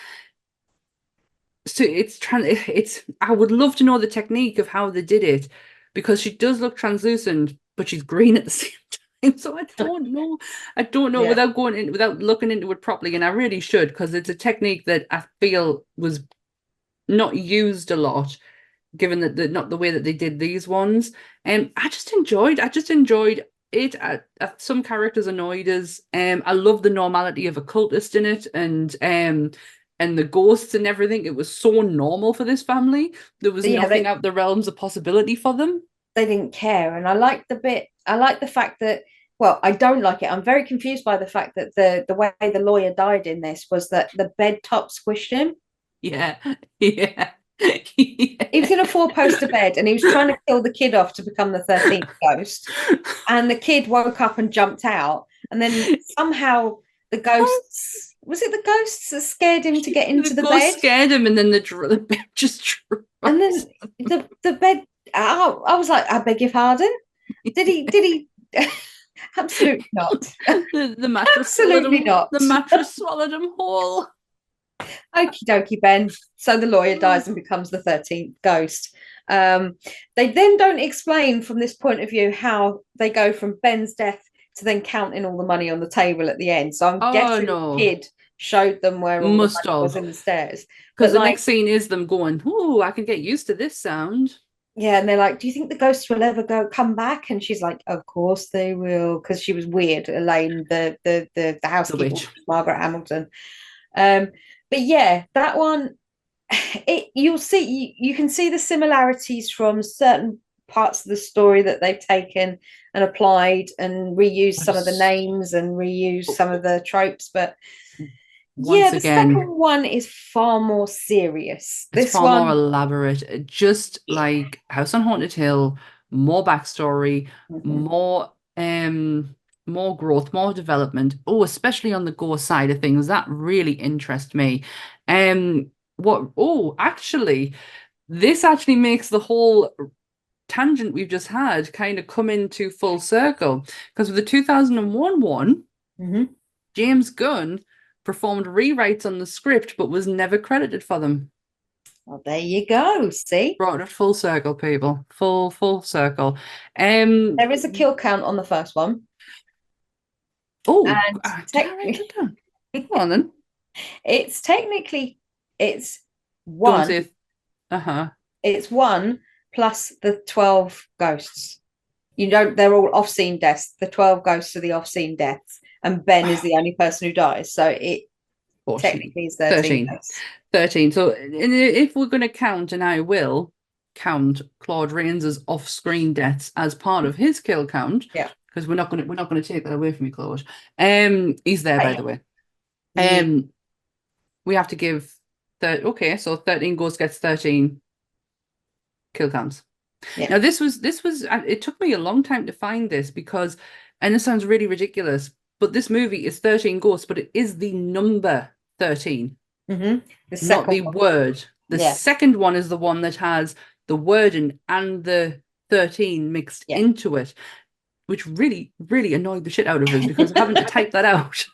So it's it's I would love to know the technique of how they did it, because she does look translucent, but she's green at the same time. So I don't know. I don't know, Yeah. without looking into it properly, and I really should, because it's a technique that I feel was not used a lot, given that not the way that they did these ones. And I just enjoyed it. Some characters annoyed us. I love the normality of a cultist in it, and the ghosts and everything. It was so normal for this family. There was Yeah, nothing out the realms of possibility for them. they didn't care. And I like the fact that, well, I don't like it. I'm very confused by the fact that the way the lawyer died in this was that the bed top squished him. Yeah, yeah. He was in a four-poster bed and he was trying to kill the kid off to become the 13th ghost. And the kid woke up and jumped out. And then somehow the ghosts, was it the ghosts that scared him to get into the ghost bed? scared him, and then the bed just And then the bed, I was like, I beg your pardon? Did he? Absolutely not. the mattress Absolutely not. The mattress swallowed him whole. Okie dokie, Ben. So the lawyer dies and becomes the 13th ghost. They then don't explain from this point of view how they go from Ben's death to then counting all the money on the table at the end. So I'm guessing No. the kid showed them where all Must the money was have. in the stairs. Because the like, next scene is them going, "Oh, I can get used to this sound." yeah, and they're like, "Do you think the ghosts will ever come back?" And she's like, "Of course they will," because she was weird, Elaine, the housekeeper, witch. Margaret Hamilton. But yeah, that one, you can see the similarities from certain parts of the story that they've taken and applied and reused some of the names and reused some of the tropes. But Once the again, second one is far more serious. it's This far one, more elaborate. Just like House on Haunted Hill, more backstory, more growth, more development. Oh, especially on the gore side of things, that really interests me. Actually, this actually makes the whole tangent we've just had kind of come into full circle, because with the 2001 one, James Gunn performed rewrites on the script but was never credited for them. Well, there you go. See, brought it full circle, people. Full circle. There is a kill count on the first one. Oh, and technically, go on then. It's Don't one. say, It's one plus the 12 ghosts. They're all off-scene deaths. The 12 ghosts are the off-scene deaths, and Ben is the only person who dies. So it 14. technically is 13. 13. So if we're going to count, and I will count Claude Rains' off-screen deaths as part of his kill count, yeah, because we're not going to take that away from you, Claude. He's there, by the way. We have to give Okay, so 13 Ghosts gets 13 kill counts. Yeah. Now this was it took me a long time to find this because, and it sounds really ridiculous, but this movie is 13 Ghosts, but it is the number 13, The not second the one. word. The Yeah. second one is the one that has the wording and the 13 mixed into it, which really, really annoyed the shit out of us because having to type that out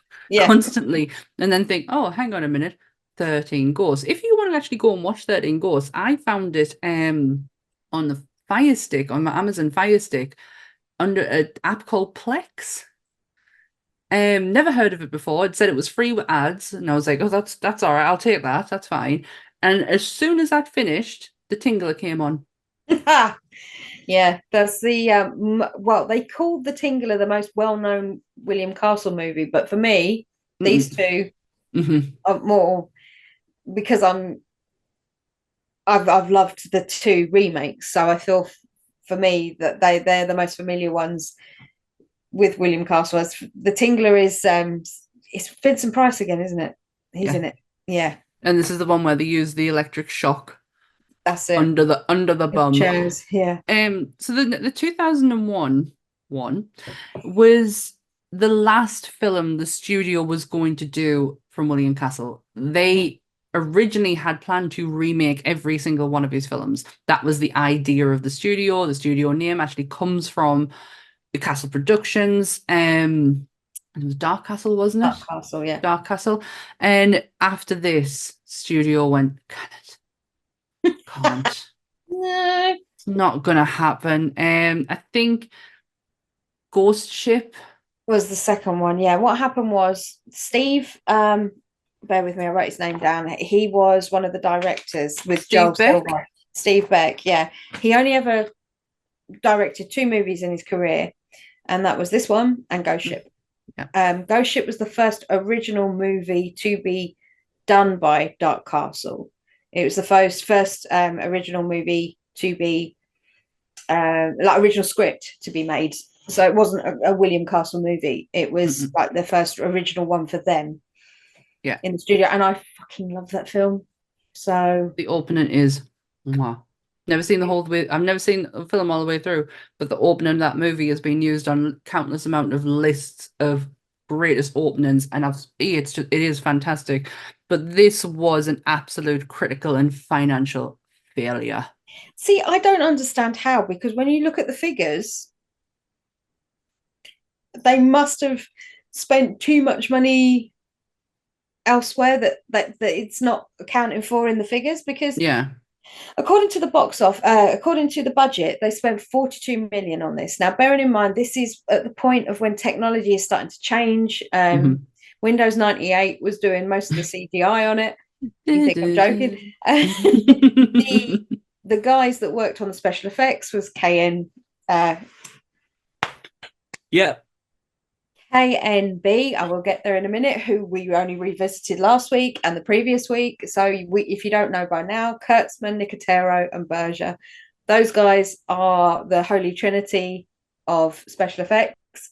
constantly and then think, oh, hang on a minute, 13 Ghosts. If you want to actually go and watch 13 Ghosts, I found it on the Fire Stick, on my Amazon Fire Stick, under an app called Plex. Never heard of it before. It said it was free with ads, and I was like, oh, that's all right, I'll take that, that's fine. And as soon as that finished, the Tingler came on. Yeah, that's the well, they called The Tingler the most well-known William Castle movie, but for me, these two are more, because I've loved the two remakes, so I feel for me that they're the most familiar ones with William Castle. As The Tingler is it's Vincent Price again, isn't it? He's in it. Yeah. And this is the one where they use the electric shock. That's it. Under the bum. Chairs, yeah. So the 2001 one was the last film the studio was going to do from William Castle. They originally had planned to remake every single one of his films. That was the idea of the studio. The studio name actually comes from the Castle Productions. It was Dark Castle, wasn't it? Dark Castle, yeah. Dark Castle. And after this, studio went, can't. No. It's not gonna happen. I think Ghost Ship was the second one. Yeah. What happened was Steve, bear with me, I wrote his name down. He was one of the directors with Joel Silver. Steve Beck, yeah. He only ever directed 2 movies in his career, and that was this one and Ghost Ship. Yeah. Ghost Ship was the first original movie to be done by Dark Castle. It was the first original movie to be like original script to be made. So it wasn't a William Castle movie. It was like the first original one for them. Yeah. In the studio, and I fucking love that film. So the opening is wow. Never seen the whole way. I've never seen a film all the way through, but the opening of that movie has been used on countless amount of lists of greatest openings, and it is fantastic. But this was an absolute critical and financial failure. See, I don't understand how, because when you look at the figures, they must have spent too much money elsewhere that it's not accounting for in the figures, because according to the according to the budget, they spent 42 million on this. Now, bearing in mind, this is at the point of when technology is starting to change. Windows 98 was doing most of the CGI on it. You think I'm joking? The guys that worked on the special effects was KNB. I will get there in a minute, who we only revisited last week and the previous week. So if you don't know by now, Kurtzman, Nicotero and Berger, those guys are the holy trinity of special effects.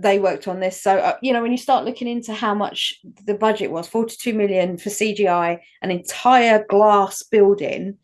They worked on this. So, when you start looking into how much the budget was, 42 million for CGI, an entire glass building.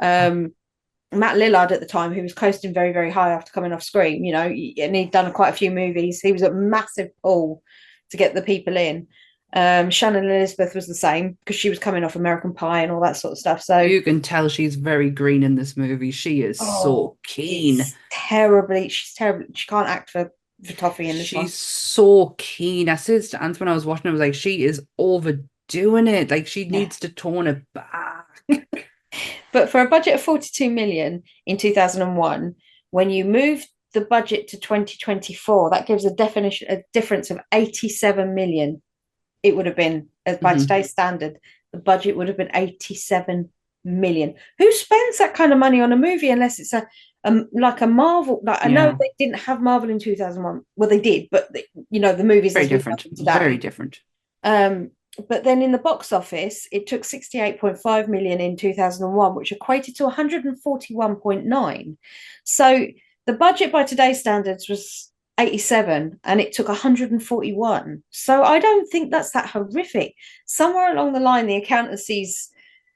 Matt Lillard at the time, who was coasting very, very high after coming off Scream, and he'd done quite a few movies. He was a massive pull to get the people in. Shannon Elizabeth was the same, because she was coming off American Pie and all that sort of stuff. So you can tell she's very green in this movie. She is so keen. She's terrible. She can't act for Toffee in this one. She's so keen. I said to Ant when I was watching, I was like, she is overdoing it. Like, she needs to tone it back. But for a budget of 42 million in 2001, when you move the budget to 2024, that gives a difference of 87 million. It would have been, as by today's standard, the budget would have been 87 million. Who spends that kind of money on a movie unless it's like a Marvel? I know they didn't have Marvel in 2001. Well, they did, but the movies very different. Very different. But then in the box office, it took 68.5 million in 2001, which equated to 141.9. So the budget by today's standards was 87 and it took 141. So I don't think that's that horrific. Somewhere along the line, the accountancies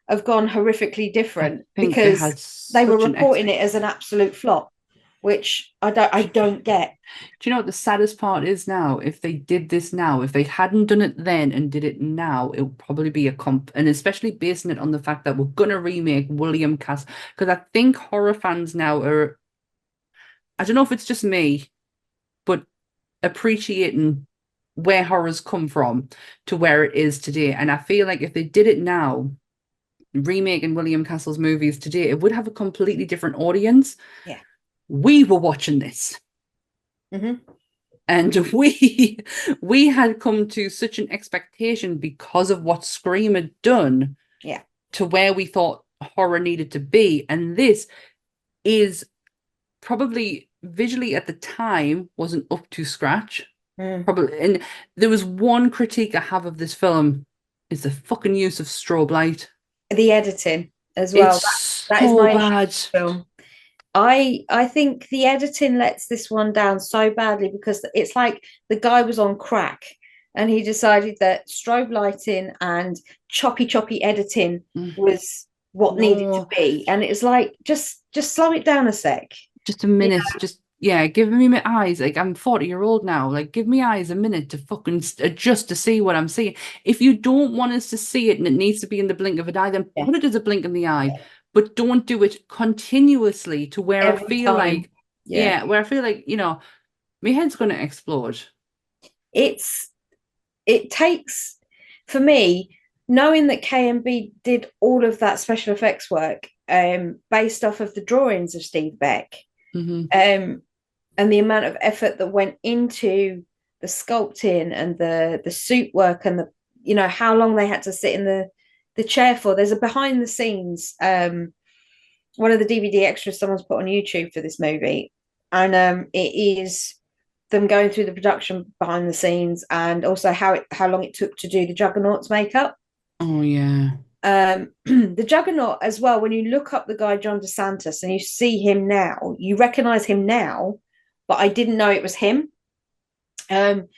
have gone horrifically different because they were reporting it as an absolute flop, which I don't get. Do you know what the saddest part is now? If they did this now, if they hadn't done it then and did it now, it would probably be a and especially basing it on the fact that we're gonna remake William Castle, because I think horror fans now are, I don't know if it's just me, but appreciating where horror's come from to where it is today. And I feel like if they did it now, remaking William Castle's movies today, it would have a completely different audience. Yeah. We were watching this. And we had come to such an expectation because of what Scream had done to where we thought horror needed to be. And this is probably visually at the time wasn't up to scratch. Probably. And there was one critique I have of this film is the fucking use of strobe light. The editing as well. That is my bad film. I think the editing lets this one down so badly because it's like the guy was on crack and he decided that strobe lighting and choppy editing was what needed to be. And it's like, just slow it down a sec. Just a minute. Give me my eyes. Like, I'm 40-year-old now. Like, give me eyes a minute to fucking adjust to see what I'm seeing. If you don't want us to see it and it needs to be in the blink of an eye, then put it as a blink in the eye. But don't do it continuously to where I feel like, where I feel like, you know, my head's going to explode. It takes, for me, knowing that KMB did all of that special effects work based off of the drawings of Steve Beck, and the amount of effort that went into the sculpting and the suit work and the, you know, how long they had to sit in the chair for. There's a behind the scenes, one of the DVD extras someone's put on YouTube for this movie, and it is them going through the production behind the scenes and also how long it took to do the Juggernaut's makeup. Oh yeah. The Juggernaut as well, when you look up the guy John DeSantis and you see him now, you recognize him now, but I didn't know it was him. And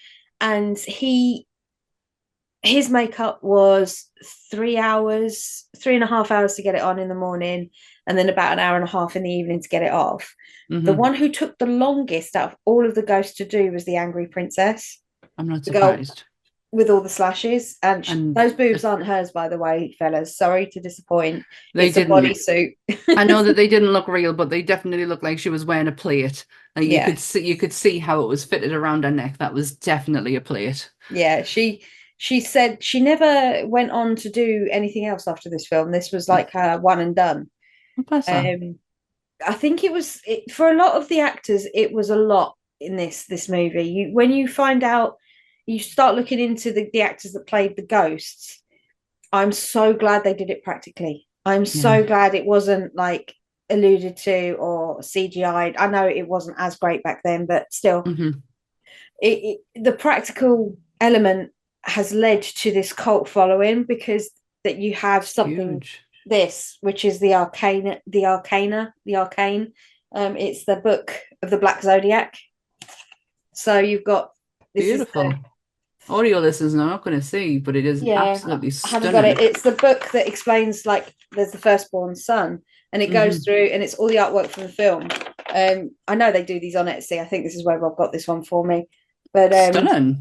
his makeup was 3.5 hours to get it on in the morning, and then about an hour and a half in the evening to get it off. The one who took the longest out of all of the ghosts to do was the Angry Princess. I'm not surprised. With all the slashes, and those boobs aren't hers, by the way, fellas. Sorry to disappoint. It's a bodysuit. I know that they didn't look real, but they definitely looked like she was wearing a plate. Like you could see how it was fitted around her neck. That was definitely a plate. Yeah, she said she never went on to do anything else after this film. This was like her one and done. Bless her. I think it was for a lot of the actors. It was a lot in this movie. When you find out. You start looking into the actors that played the ghosts. I'm so glad they did it practically. I'm so glad it wasn't like alluded to or CGI'd. I know it wasn't as great back then, but still, the practical element has led to this cult following because that you have something which is the arcane. It's the book of the Black Zodiac. So you've got this beautiful. Audio listeners are not going to see, but it is absolutely stunning. I haven't got it. It's the book that explains, like, there's the firstborn son, and it goes through, and it's all the artwork from the film. I know they do these on Etsy. I think this is where Rob got this one for me. But stunning.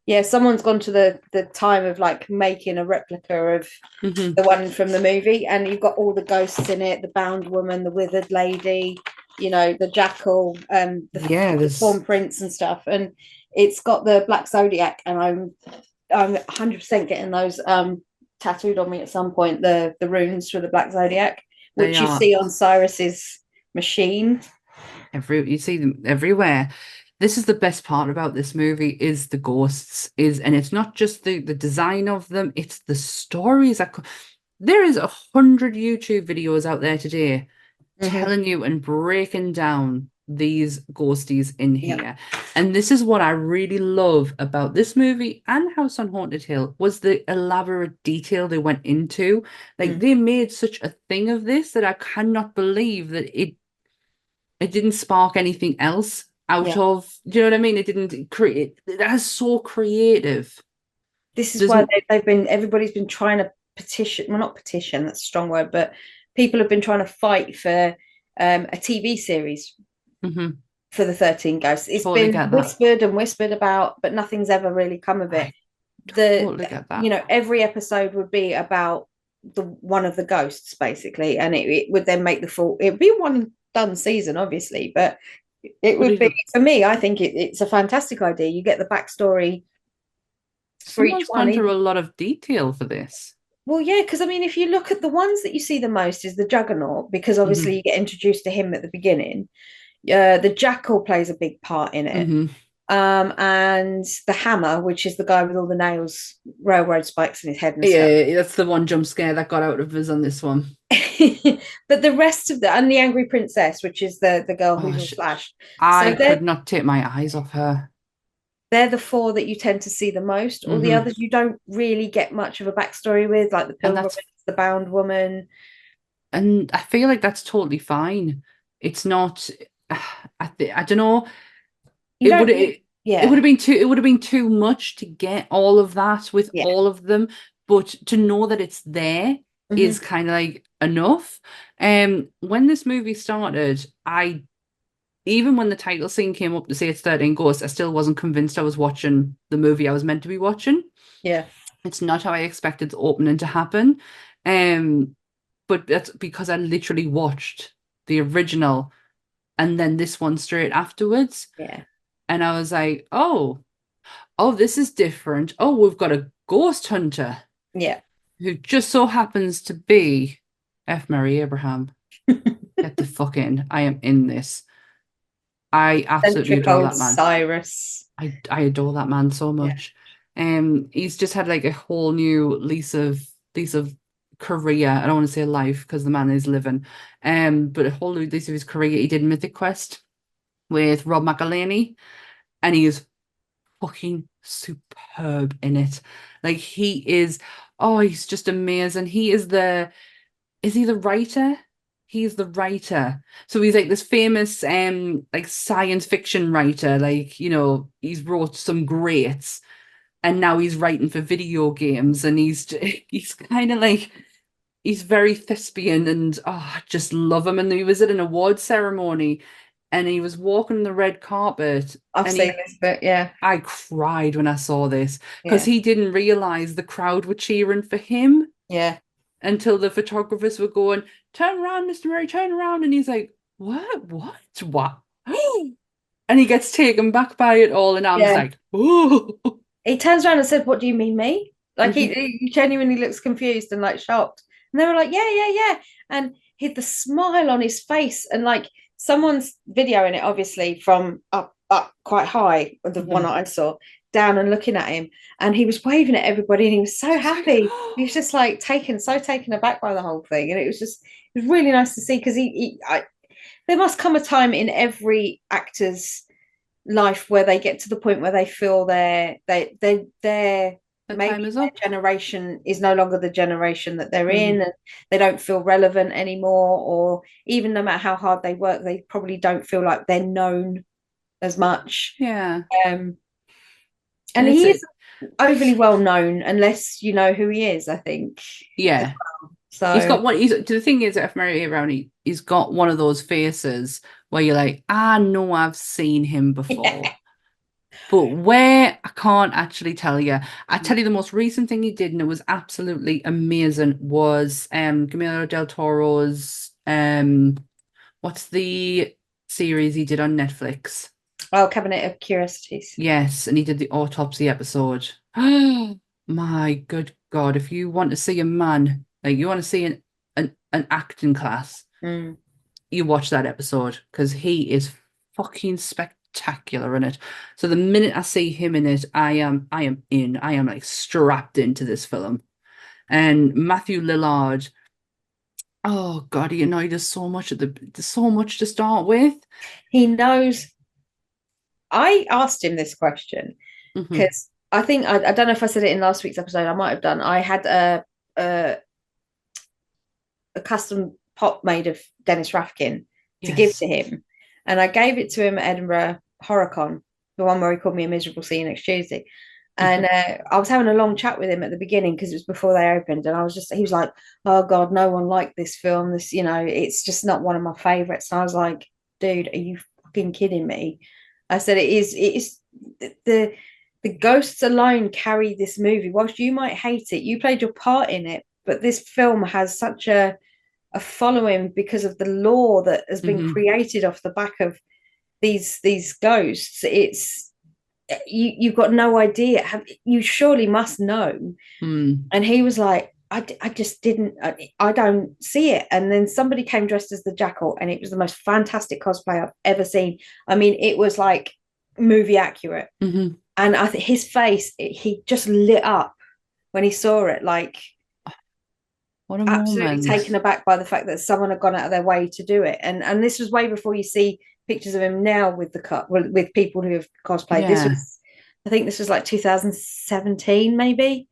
Yeah, someone's gone to the time of like making a replica of the one from the movie, and you've got all the ghosts in it: the bound woman, the withered lady, you know, the jackal, the fawn prince and stuff, and it's got the Black Zodiac, and I'm 100% getting those tattooed on me at some point. The runes for the Black Zodiac, which you see on Cyrus's machine. You see them everywhere. This is the best part about this movie is the ghosts and it's not just the design of them, it's the stories. There is 100 YouTube videos out there today telling you and breaking down these ghosties in here. And this is what I really love about this movie and House on Haunted Hill was the elaborate detail they went into. Like they made such a thing of this that I cannot believe that it didn't spark anything else out of, do you know what I mean? It didn't create, that is so creative. This is why everybody's been trying to petition, well, not petition, that's a strong word, but people have been trying to fight for a TV series for the 13 Ghosts. It's Totally been whispered and whispered about, but nothing's ever really come of it. Totally get that. You know, every episode would be about one of the ghosts, basically, and it would then make it'd be one done season, obviously, but it would be, for me, I think it's a fantastic idea. You get the backstory. Someone's gone through a lot of detail for this. Well, yeah, because I mean, if you look at the ones that you see the most is the Juggernaut, because obviously you get introduced to him at the beginning. The Jackal plays a big part in it. And the Hammer, which is the guy with all the railroad spikes in his head and stuff. Yeah, that's the one jump scare that got out of us on this one. But the rest of and the Angry Princess, which is the girl who's all slashed. I could not take my eyes off her. They're the four that you tend to see the most. All the others you don't really get much of a backstory with, like the Pilgrim, the Bound Woman. And I feel like that's totally fine. It's not. I don't know. It would have been too much to get all of that with all of them, but to know that it's there is kind of like enough. When this movie started, even when the title scene came up to say it's 13 Ghosts, I still wasn't convinced I was watching the movie I was meant to be watching. Yeah. It's not how I expected the opening to happen. But that's because I literally watched the original and then this one straight afterwards. Yeah. And I was like, oh, this is different. Oh, we've got a ghost hunter. Yeah. Who just so happens to be F. Murray Abraham. Get the fuck in. I am in this. I absolutely adore that man. Cyrus. I adore that man so much. He's just had like a whole new lease of career. I don't want to say life because the man is living. But a whole new lease of his career. He did Mythic Quest with Rob McElhenney, and he is fucking superb in it. Like he's just amazing. Is he the writer? He's the writer. So he's like this famous like science fiction writer. Like, you know, he's wrote some greats and now he's writing for video games, and he's kind of like, he's very thespian, and I just love him. And he was at an award ceremony and he was walking the red carpet. I've seen this bit, yeah. I cried when I saw this because he didn't realize the crowd were cheering for him. Yeah. Until the photographers were going, turn around, Mr. Murray, turn around. And he's like, what? And he gets taken back by it all. And I was like, oh. He turns around and said, what do you mean, me? Like he genuinely looks confused and like shocked. And they were like, yeah. And he had the smile on his face, and like someone's videoing it, obviously, from up quite high, the one that I saw, down and looking at him, and he was waving at everybody and he was so happy. He was just like taken aback by the whole thing, and it was really nice to see, because there must come a time in every actor's life where they get to the point where they feel their generation is no longer the generation that they're in, and they don't feel relevant anymore, or even no matter how hard they work, they probably don't feel like they're known as much. And he is overly well known unless you know who he is, I think. Yeah. Well. So he's got one. The thing is, F. Murray Abraham, he's got one of those faces where you're like, I know I've seen him before. Yeah. But where, I can't actually tell you. I tell you, the most recent thing he did, and it was absolutely amazing, was Guillermo del Toro's what's the series he did on Netflix? Oh, Cabinet of Curiosities. Yes, and he did the autopsy episode. Oh my good God. If you want to see a man, like you want to see an acting class, you watch that episode, because he is fucking spectacular in it. So the minute I see him in it, I am in. I am like strapped into this film. And Matthew Lillard, oh God, he annoyed us so much there's so much to start with. He knows. I asked him this question because I think I don't know if I said it in last week's episode. I might have done. I had a custom pot made of Dennis Rathkin to give to him, and I gave it to him at Edinburgh HorrorCon, the one where he called me a miserable see you next Tuesday. And I was having a long chat with him at the beginning because it was before they opened, and he was like, "Oh God, no one liked this film. This, it's just not one of my favorites." And I was like, "Dude, are you fucking kidding me?" I said, "It is the ghosts alone carry this movie. Whilst you might hate it, you played your part in it, but this film has such a following because of the lore that has been created off the back of these ghosts. It's you've got no idea. You surely must know." And he was like, I just didn't, I don't see it. And then somebody came dressed as the Jackal, and it was the most fantastic cosplay I've ever seen. I mean, it was like movie accurate. And I think his face, he just lit up when he saw it, like what a absolutely moment. taken aback by the fact that someone had gone out of their way to do it. And this was way before you see pictures of him now with with people who have cosplayed. Yeah. I think this was like 2017 maybe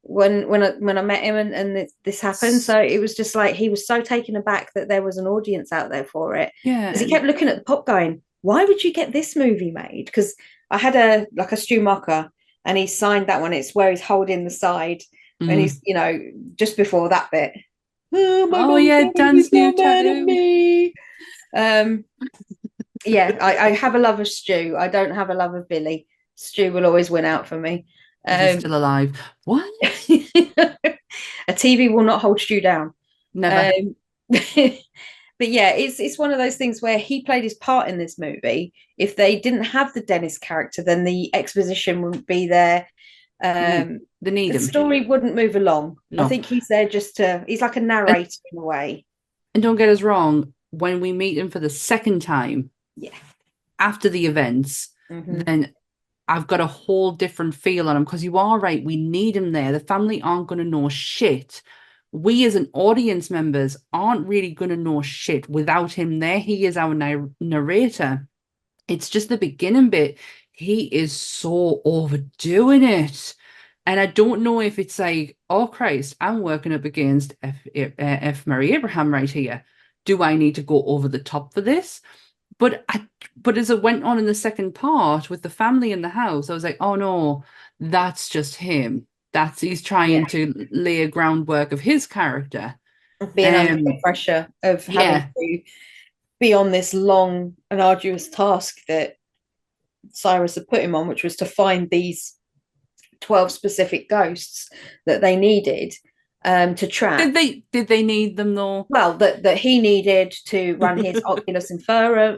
when I met him and this happened. So it was just like he was so taken aback that there was an audience out there for it. Yeah. Because he kept looking at the pop going, "Why would you get this movie made?" Because I had a Stu Mocker, and he signed that one. It's where he's holding the side, and he's just before that bit. Oh yeah, Dan's new tattoo. Yeah, I have a love of Stu. I don't have a love of Billy. Stu will always win out for me. He's still alive. What? A TV will not hold Stu down. Never. But yeah, it's one of those things where he played his part in this movie. If they didn't have the Dennis character, then the exposition wouldn't be there. The story wouldn't move along. No. I think he's there he's like a narrator in a way. And don't get us wrong, when we meet him for the second time, after the events, then I've got a whole different feel on him, because you are right, we need him there. The family aren't going to know shit. We as an audience members aren't really going to know shit without him there. He is our narrator. It's just the beginning bit. He is so overdoing it. And I don't know if it's like, oh Christ, I'm working up against F. Murray Abraham right here. Do I need to go over the top for this? But as it went on in the second part with the family in the house, I was like, oh no, that's just him. He's trying to lay a groundwork of his character. Being under the pressure of having to be on this long and arduous task that Cyrus had put him on, which was to find these 12 specific ghosts that they needed to track. Did they need them though? Well, that he needed to run his Oculus Infernum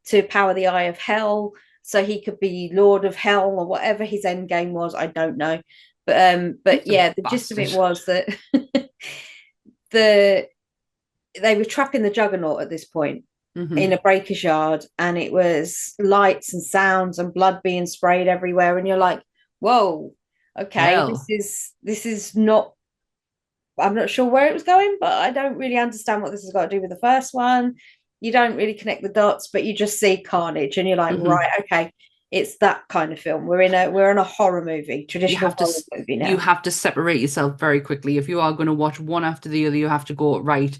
to power the Eye of Hell, so he could be Lord of Hell or whatever his end game was. I don't know, but yeah, the gist of it was that they were trapping the Juggernaut at this point in a breaker's yard, and it was lights and sounds and blood being sprayed everywhere, and you're like, whoa, okay, this is not, I'm not sure where it was going, but I don't really understand what this has got to do with the first one. You don't really connect the dots, but you just see carnage and you're like, right, okay, it's that kind of film. We're in a horror movie, traditional horror movie now. You have to separate yourself very quickly. If you are going to watch one after the other, you have to go, right,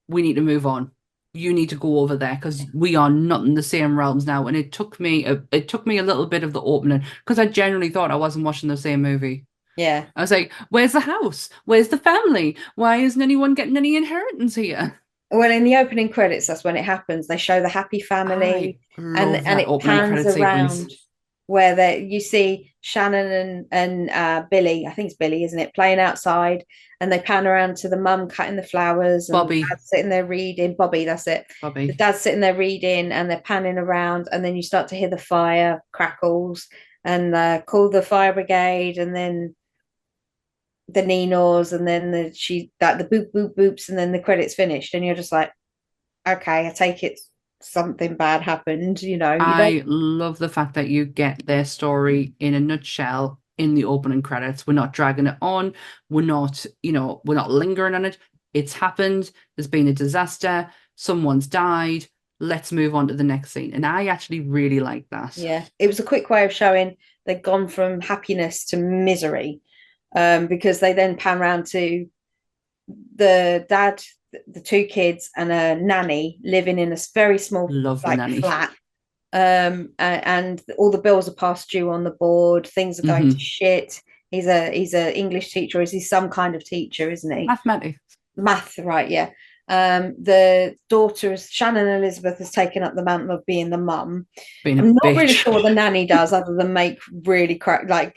we need to move on. You need to go over there, because we are not in the same realms now. And it took me a little bit of the opening, because I generally thought I wasn't watching the same movie. Yeah. I was like, where's the house? Where's the family? Why isn't anyone getting any inheritance here? Well, in the opening credits, that's when it happens. They show the happy family, and it pans around where you see Shannon and Billy, I think it's Billy, isn't it, playing outside, and they pan around to the mum cutting the flowers, and Bobby the dad's sitting there reading. Bobby, that's it. Bobby. The dad's sitting there reading, and they're panning around, and then you start to hear the fire crackles, and call the fire brigade, and then the Ninos, and then the boop boop boops, and then the credits finished, and you're just like, okay, I take it something bad happened. I love the fact that you get their story in a nutshell in the opening credits. We're not dragging it on. We're not lingering on it. It's happened. There's been a disaster. Someone's died. Let's move on to the next scene. And I actually really like that. Yeah, it was a quick way of showing they'd gone from happiness to misery, because they then pan round to the dad, the two kids and a nanny living in a very small Love the like nanny. flat. And all the bills are past due on the board. Things are going to shit. He's a English teacher. Is he some kind of teacher, isn't he? Mathematics. Math, right? Yeah. The daughter is Shannon Elizabeth has taken up the mantle of being the mum. Being a I'm not bitch. really sure what the nanny does other than make really like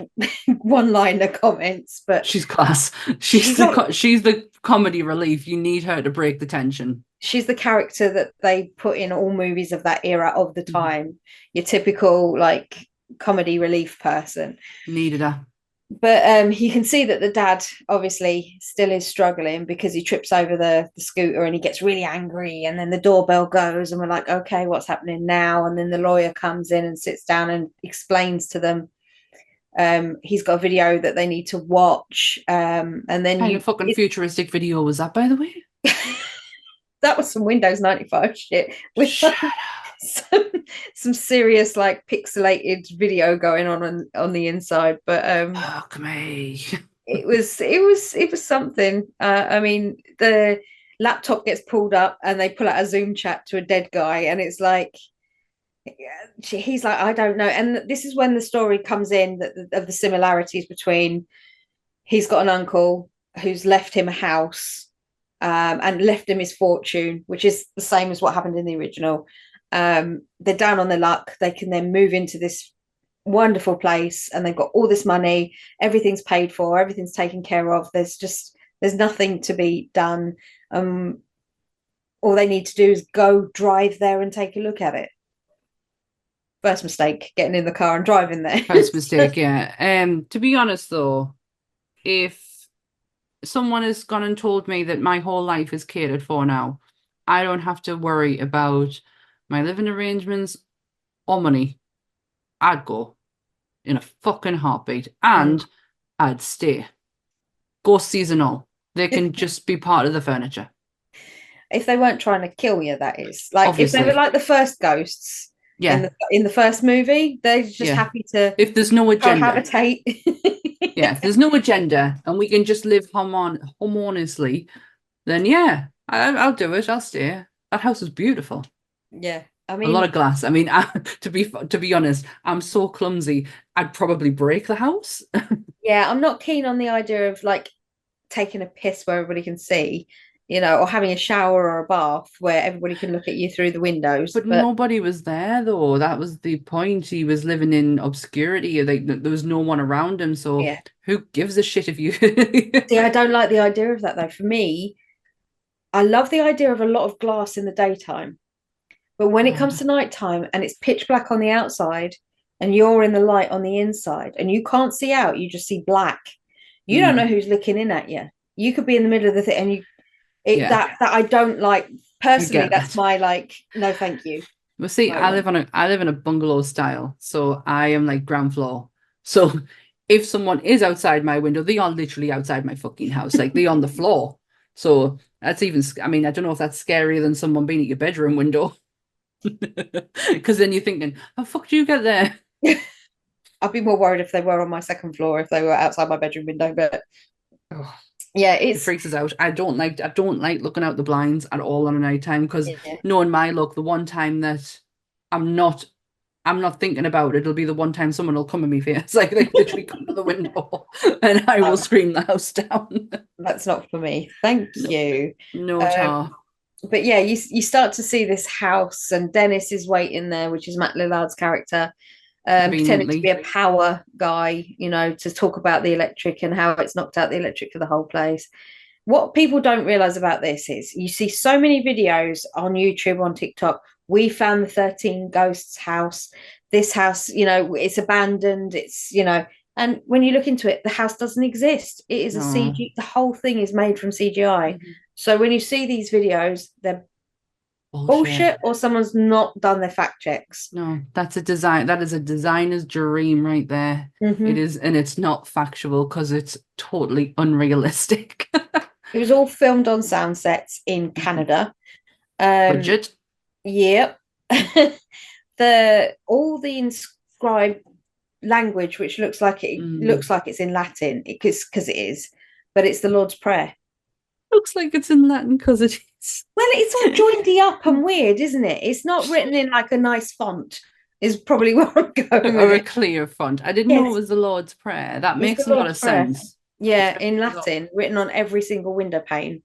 one-liner comments, but She's class. She's the comedy relief. You need her to break the tension. She's the character that they put in all movies of that era of the time. Your typical like comedy relief person. Needed her. But you can see that the dad obviously still is struggling because he trips over the scooter and he gets really angry, and then the doorbell goes and we're like, okay, what's happening now? And then the lawyer comes in and sits down and explains to them he's got a video that they need to watch, and then Kind of fucking futuristic video was that, by the way? That was some Windows 95 shit with some serious like pixelated video going on the inside. But fuck me. it was something. I mean, the laptop gets pulled up and they pull out a Zoom chat to a dead guy, and it's like he's like, I don't know. And this is when the story comes in of the similarities between he's got an uncle who's left him a house. And left him his fortune, which is the same as what happened in the original. They're down on their luck. They can then move into this wonderful place and they've got all this money. Everything's paid for. Everything's taken care of. There's nothing to be done. All they need to do is go drive there and take a look at it. First mistake, getting in the car and driving there. First mistake, yeah. To be honest, though, if someone has gone and told me that my whole life is catered for now, I don't have to worry about my living arrangements or money, I'd go in a fucking heartbeat, and I'd stay. Ghost seasonal. They can just be part of the furniture. If they weren't trying to kill you, that is. Like, obviously. If they were like the first ghosts in the first movie, they're just happy to... If there's no agenda. Cohabitate. If there's no agenda and we can just live harmoniously, then I'll do it. I'll stay. That house is beautiful. Yeah, I mean, a lot of glass. I mean, to be honest, I'm so clumsy. I'd probably break the house. Yeah, I'm not keen on the idea of like taking a piss where everybody can see, or having a shower or a bath where everybody can look at you through the windows. But nobody was there, though. That was the point. He was living in obscurity. Like, there was no one around him. So who gives a shit if you... See, I don't like the idea of that, though. For me, I love the idea of a lot of glass in the daytime. But when it comes to nighttime and it's pitch black on the outside and you're in the light on the inside and you can't see out, you just see black. You don't know who's looking in at you. You could be in the middle of the thing and you... that I don't like personally. That's my like, no, thank you. Well, see, I live in a bungalow style, so I am like ground floor. So if someone is outside my window, they are literally outside my fucking house, like they're on the floor. So that's even. I mean, I don't know if that's scarier than someone being at your bedroom window, because then you're thinking, how the fuck do you get there? I'd be more worried if they were on my second floor, if they were outside my bedroom window, but. Yeah, it freaks us out. I don't like looking out the blinds at all on a night time, because knowing my luck, the one time that I'm not thinking about it, it'll be the one time someone will come in me face, like they literally come to the window and I will scream the house down. That's not for me. Thank you. No tar. But yeah, you start to see this house, and Dennis is waiting there, which is Matt Lillard's character. Pretending to be a power guy, to talk about the electric and how it's knocked out the electric for the whole place. What people don't realize about this is you see so many videos on YouTube, on TikTok. We found the 13 ghosts house. This house, it's abandoned. It's, and when you look into it, the house doesn't exist. It is a CG. The whole thing is made from CGI. So when you see these videos, they're bullshit, or someone's not done their fact checks. No, that is a designer's dream right there. It is, and it's not factual because it's totally unrealistic. It was all filmed on sound sets in Canada. Budget. Yep. all the inscribed language, which looks like it's in Latin, because it is, but it's the Lord's Prayer. looks like it's in Latin because it is. Well, it's all joinedy up and weird, isn't it? It's not written in like a nice font, is probably where I'm going Or with a it. clear font. I didn't know it was the Lord's Prayer. That makes It's a the lot Lord's of Prayer. sense. Yeah, in Latin, written on every single window pane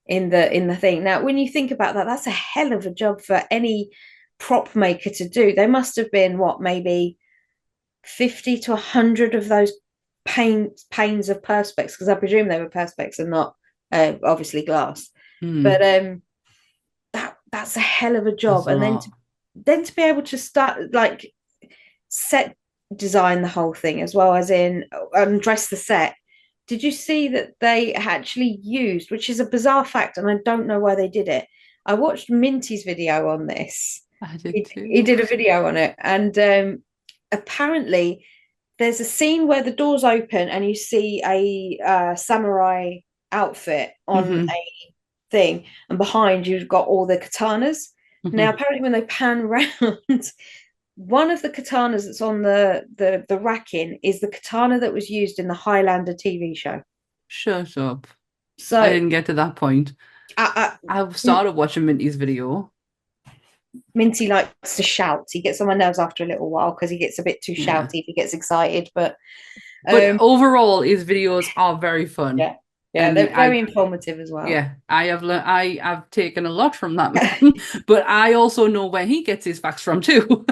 in the thing. Now, when you think about that, that's a hell of a job for any prop maker to do. They must have been maybe 50 to 100 of those panes of perspex, because I presume they were perspex and not obviously glass. But that's a hell of a job. And then to be able to start like set design the whole thing, as well as in dress the set. Did you see that they actually used, which is a bizarre fact, and I don't know why they did it. I watched Minty's video on this. I did too. He did a video on it, and apparently there's a scene where the doors open and you see a samurai outfit on a thing, and behind you've got all the katanas. Now, apparently, when they pan around, one of the katanas that's on the racking is the katana that was used in the Highlander TV show. Shut up. So I didn't get to that point. I started watching Minty's video. Minty likes to shout. He gets on my nerves after a little while because he gets a bit too shouty if he gets excited. But overall, his videos are very fun. Yeah, and they're very informative as well. Yeah, I've taken a lot from that man, but I also know where he gets his facts from too.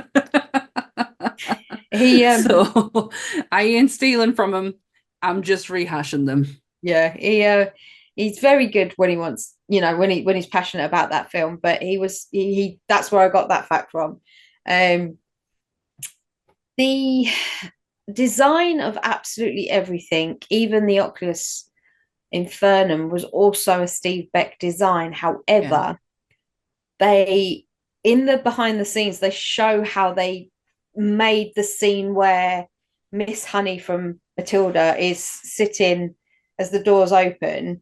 So I ain't stealing from him. I'm just rehashing them. Yeah, he's very good when he wants, when he's passionate about that film. But he that's where I got that fact from. The design of absolutely everything, even the Oculus Infernum, was also a Steve Beck design. However, they, in the behind the scenes, they show how they made the scene where Miss Honey from Matilda is sitting as the doors open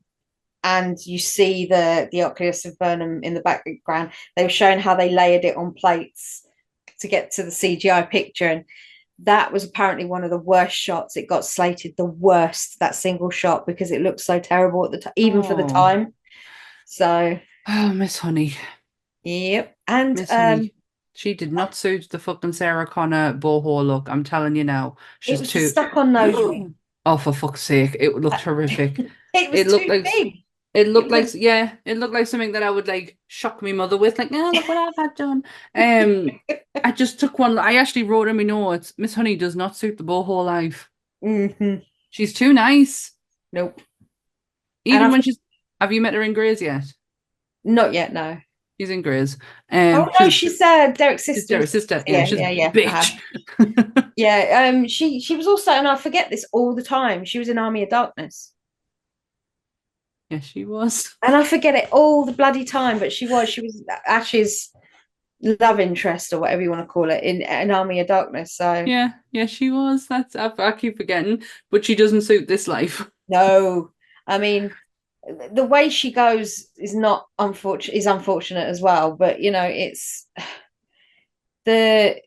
and you see the Oculus Infernum in the background. They were showing how they layered it on plates to get to the CGI picture, and that was apparently one of the worst shots. It got slated the worst, that single shot, because it looked so terrible at the time, even for the time. So Miss Honey. Yep. And Miss Honey. She did not suit the fucking Sarah Connor boho look. I'm telling you now. She's it was too stuck on nose ring. Oh, for fuck's sake! It looked horrific. It looked too big. It looked like something that I would like shock my mother with, like, oh, look what I've had done. I just took one. I actually wrote in my notes, Miss Honey does not suit the boho life. She's too nice. Nope. Even when have you met her in Grey's yet? Not yet, no. She's in Grey's. Oh no, she's Derek's sister. Derek's sister. Yeah, she's a bitch. Yeah. She was also, and I forget this all the time, she was in Army of Darkness. Yes, she was. And I forget it all the bloody time, but she was Ash's love interest, or whatever you want to call it, in an Army of Darkness. So yeah, she was. That's I keep forgetting, but she doesn't suit this life. No, I mean, the way she goes is unfortunate as well. But it's the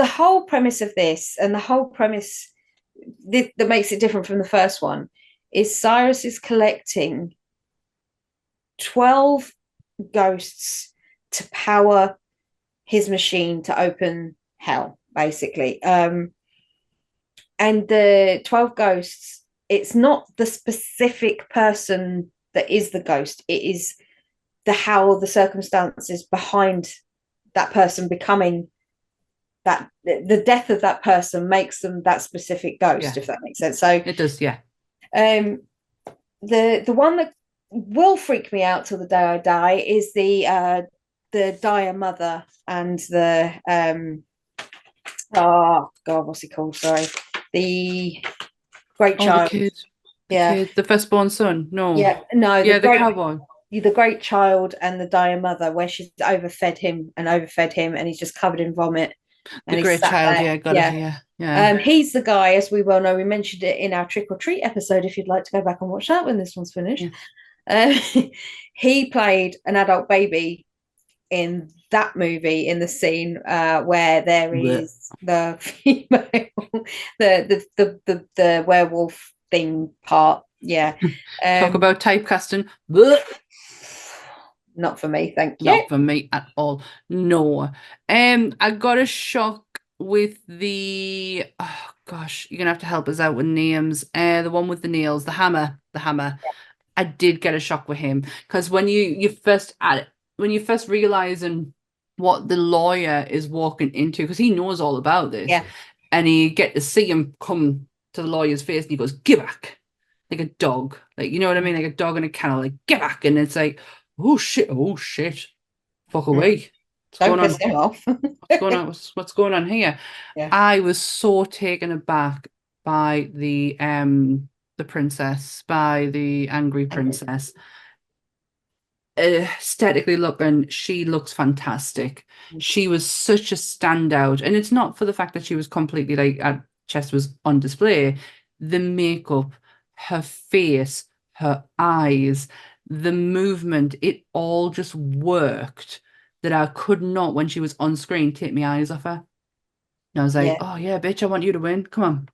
whole premise of this, and the whole premise that makes it different from the first one, is Cyrus is collecting 12 ghosts to power his machine to open hell, basically. And the 12 ghosts, it's not the specific person that is the ghost. It is how the circumstances behind that person becoming that, the death of that person makes them that specific ghost, if that makes sense. So it does, yeah. The one that will freak me out till the day I die is the dire mother and the oh god, what's he called? Sorry, the great child. The kid, the firstborn son. No, the cowboy. The great child and the dire mother, where she's overfed him, and he's just covered in vomit. The great child, yeah. He's the guy, as we well know, we mentioned it in our trick or treat episode, if you'd like to go back and watch that when this one's finished. He played an adult baby in that movie, in the scene where there is the female the werewolf thing part Yeah. Talk about typecasting. Blech. Not for me, thank you. Not for me at all. No. I got a shock with the you're gonna have to help us out with names. The one with the nails, the hammer. I did get a shock with him because when you first realizing what the lawyer is walking into, because he knows all about this, Yeah. and you get to see him come to the lawyer's face and he goes, "Get back," like a dog, like, you know what I mean, like a dog in a kennel, like, "Get back," and it's like, oh shit, fuck away. What's Don't going piss on? him off. What's going on? What's going on here? Yeah. I was so taken aback by the princess, by the angry princess. Aesthetically looking, she looks fantastic. She was such a standout, and it's not for the fact that she was completely like chest was on display. The makeup, her face, her eyes, the movement, it all just worked that I could not, when she was on screen, take my eyes off her. And I was like, oh yeah, bitch, I want you to win. Come on,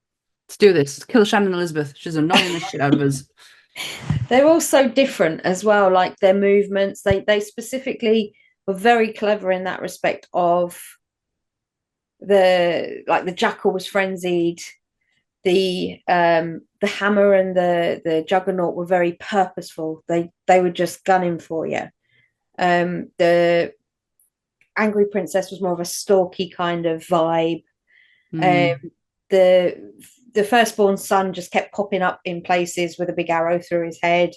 let's do this. Let's kill Shannon Elizabeth. She's annoying the shit out of us. They're all so different as well, like their movements. They specifically were very clever in that respect of the jackal was frenzied, the hammer and the juggernaut were very purposeful. They were just gunning for you. The angry princess was more of a stalky kind of vibe. The firstborn son just kept popping up in places with a big arrow through his head.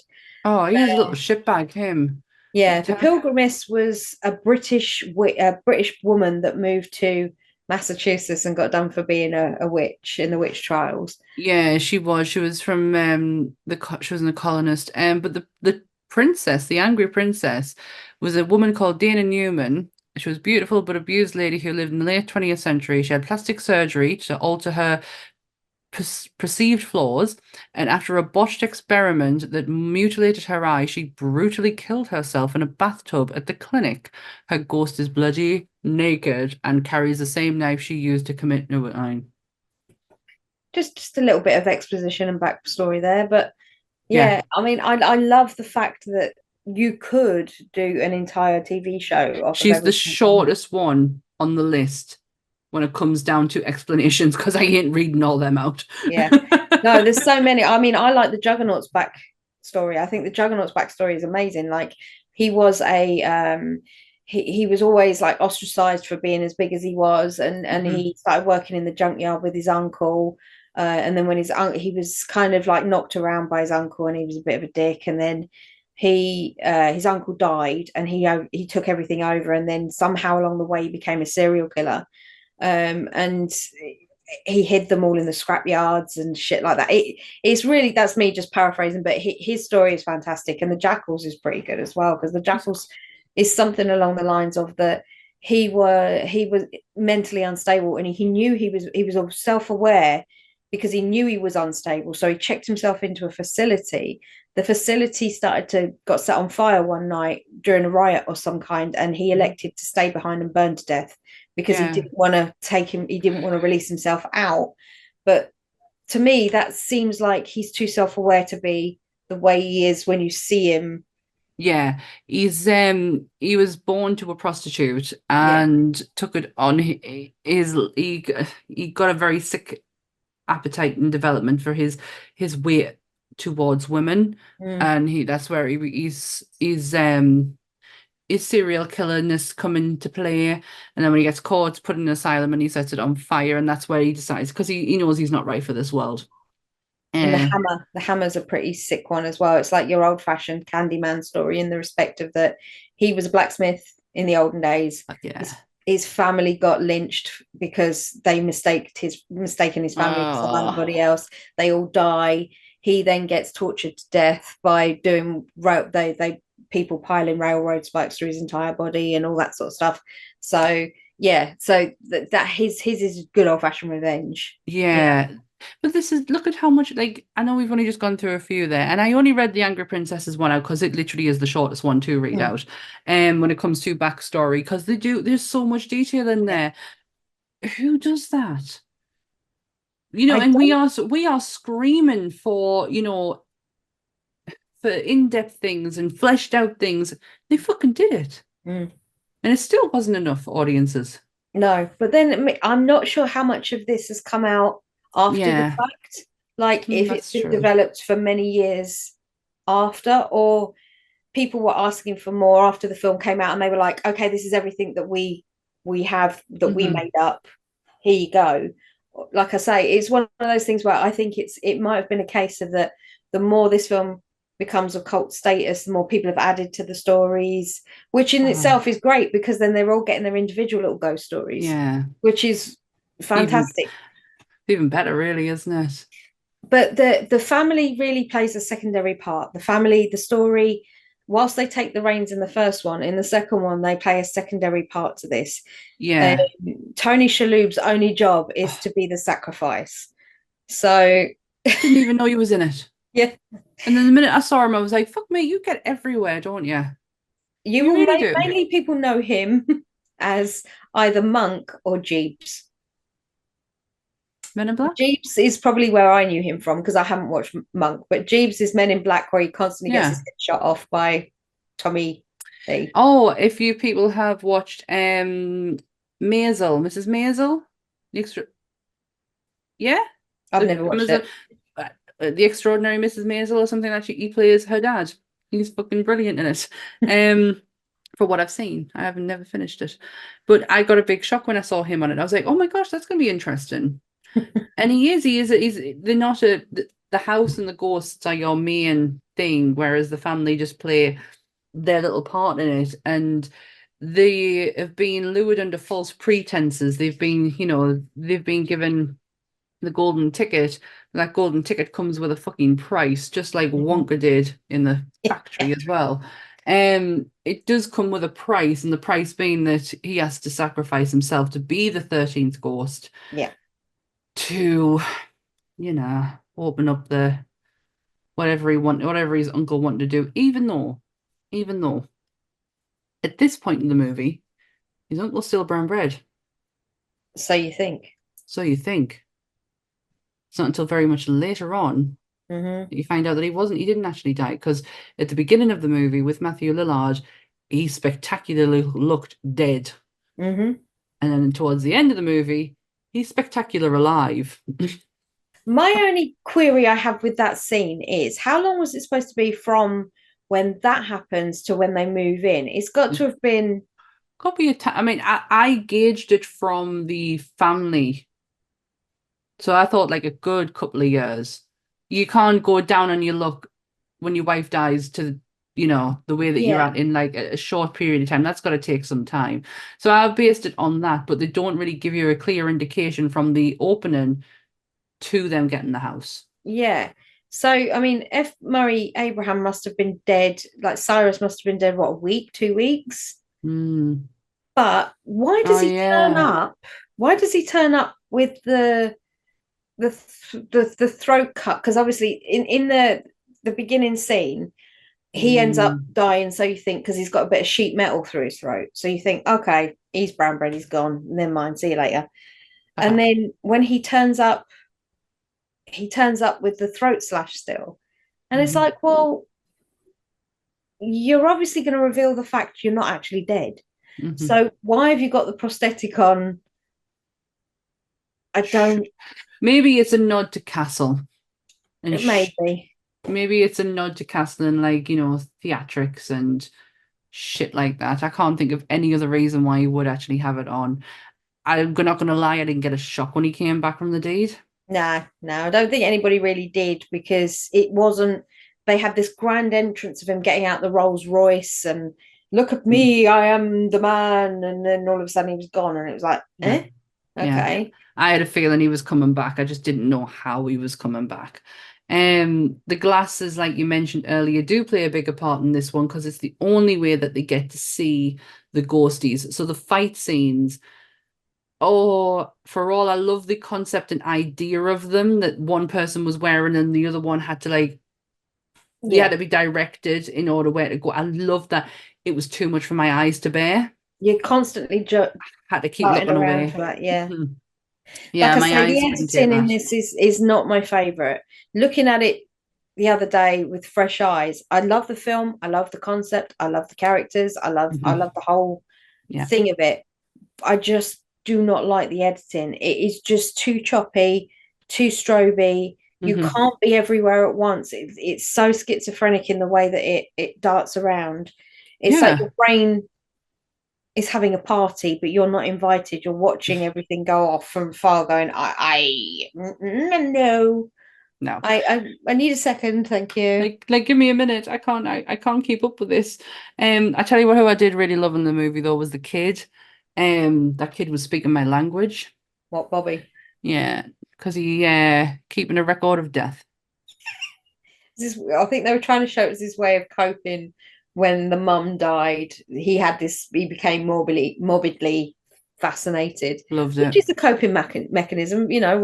Oh, he was a little shitbag, him. Yeah, the Pilgrimess was a British woman that moved to Massachusetts and got done for being a witch in the witch trials. Yeah, she was. She was from she was in the colonist. But the princess, the angry princess, was a woman called Dana Newman. She was a beautiful but abused lady who lived in the late 20th century. She had plastic surgery to alter her perceived flaws, and after a botched experiment that mutilated her eye, she brutally killed herself in a bathtub at the clinic. Her ghost is bloody, naked, and carries the same knife she used to commit no. Just a little bit of exposition and backstory there, but yeah. I mean, I love the fact that you could do an entire TV show. She's the shortest one on the list when it comes down to explanations, because I ain't reading all them out. Yeah. No, there's so many. I mean, I like the Juggernaut's backstory. I think the Juggernaut's backstory is amazing. Like, he was he was always like ostracized for being as big as he was, and he started working in the junkyard with his uncle. And then when he was kind of like knocked around by his uncle, and he was a bit of a dick, and then his uncle died, and he took everything over, and then somehow along the way he became a serial killer. And he hid them all in the scrap yards and shit like that. It's really, that's me just paraphrasing, but his story is fantastic, and the Jackals is pretty good as well, because the Jackals is something along the lines of that he was mentally unstable, and he knew he was self-aware because he knew he was unstable, so he checked himself into a facility. The facility got set on fire one night during a riot or some kind, and he elected to stay behind and burn to death because he didn't want to release himself out. But to me, that seems like he's too self-aware to be the way he is when you see him. Yeah, he was born to a prostitute and took it on he got a very sick appetite and development for his weight towards women, and that's where his serial killerness come into play. And then when he gets caught, it's put in an asylum, and he sets it on fire, and that's where he decides, because he knows he's not right for this world. And the hammer's a pretty sick one as well. It's like your old-fashioned Candyman story in the respect of that he was a blacksmith in the olden days. His family got lynched because they mistaken his family for somebody else. They all die. He then gets tortured to death by doing people piling railroad spikes through his entire body and all that sort of stuff. So yeah, so that his is good old-fashioned revenge. But look at how much, like, I know we've only just gone through a few there, and I only read the Angry Princesses one out because it literally is the shortest one to read out. When it comes to backstory, because there's so much detail in there. Who does that? And we are screaming for, for in-depth things and fleshed out things. They fucking did it. Mm. And it still wasn't enough for audiences. No, but then I'm not sure how much of this has come out after the fact. Like if it's been developed for many years after, or people were asking for more after the film came out and they were like, okay, this is everything that we have that we made up. Here you go. Like I say, it's one of those things where I think it might have been a case of that the more this film becomes of cult status, the more people have added to the stories, which in itself is great because then they're all getting their individual little ghost stories. Yeah. Which is fantastic. Even better, really, isn't it? But the family really plays a secondary part. The family, the story, whilst they take the reins in the first one, in the second one, they play a secondary part to this. Yeah. Tony Shalhoub's only job is to be the sacrifice. So didn't even know he was in it. Yeah. And then the minute I saw him, I was like, fuck me, you get everywhere, don't you? You really do. Mainly people know him as either Monk or Jeeps. Men in Black? Jeeps is probably where I knew him from because I haven't watched Monk, but Jeeps is Men in Black where he constantly gets his head shot off by Tommy Lee. Oh, if you people have watched Mrs. Maisel? Yeah? I've never watched it. The Extraordinary Mrs. Maisel or something like that. He plays her dad. He's fucking brilliant in it. For what I've seen. I haven't never finished it. But I got a big shock when I saw him on it. I was like, oh my gosh, that's going to be interesting. And he's they're not the house and the ghosts are your main thing, whereas the family just play their little part in it. And they have been lured under false pretenses. They've been given the golden ticket. That golden ticket comes with a fucking price, just like Wonka did in the factory as well. It does come with a price, and the price being that he has to sacrifice himself to be the 13th ghost. Yeah. To, open up the whatever his uncle wanted to do, even though at this point in the movie, his uncle's still brown bread. So you think. It's not until very much later on that you find out that he didn't actually die, because at the beginning of the movie with Matthew Lillard, he spectacularly looked dead. And then towards the end of the movie, he's spectacular alive. My only query I have with that scene is how long was it supposed to be from when that happens to when they move in? It's got to have been. Could be I gauged it from the family. So I thought like a good couple of years. You can't go down on your luck when your wife dies to, the way that you're at in like a short period of time. That's got to take some time. So I've based it on that, but they don't really give you a clear indication from the opening to them getting the house. Yeah. So, F. Murray Abraham must have been dead. Like Cyrus must have been dead, what, a week, 2 weeks? But why does he turn up? Why does he turn up with the throat cut? Because obviously in the beginning scene, he ends up dying. So you think, because he's got a bit of sheet metal through his throat. So you think, okay, he's brown bread, he's gone. Never mind, see you later. And then when he turns up with the throat slash still. And it's like, well, you're obviously going to reveal the fact you're not actually dead. So why have you got the prosthetic on? I don't. Maybe it's a nod to Castle. And it may be. Maybe it's a nod to Castle and theatrics and shit like that. I can't think of any other reason why you would actually have it on. I'm not going to lie, I didn't get a shock when he came back from the deed. No, I don't think anybody really did, because it wasn't. They had this grand entrance of him getting out the Rolls Royce and look at me, I am the man, and then all of a sudden he was gone, and it was like, okay. Yeah. I had a feeling he was coming back. I just didn't know how he was coming back. The glasses, like you mentioned earlier, do play a bigger part in this one because it's the only way that they get to see the ghosties. So the fight scenes. Oh, for all I love the concept and idea of them, that one person was wearing and the other one had to they had to be directed in order where to go. I love that. It was too much for my eyes to bear. You constantly had to keep looking away. That, yeah. Yeah, like my eyes. The editing in this is not my favourite. Looking at it the other day with fresh eyes. I love the film. I love the concept. I love the characters. I love the whole thing of it. I just do not like the editing. It is just too choppy, too stroby. You can't be everywhere at once. It's so schizophrenic in the way that it darts around. It's like your brain is having a party, but you're not invited. You're watching everything go off from far, going, no. I need a second, thank you. Like give me a minute. I can't keep up with this. I tell you what, who I did really love in the movie though was the kid. That kid was speaking my language. What, Bobby? Yeah, because he keeping a record of death. I think they were trying to show it was his way of coping when the mum died. He became morbidly fascinated. Loved it. Which is a coping mechanism. You know,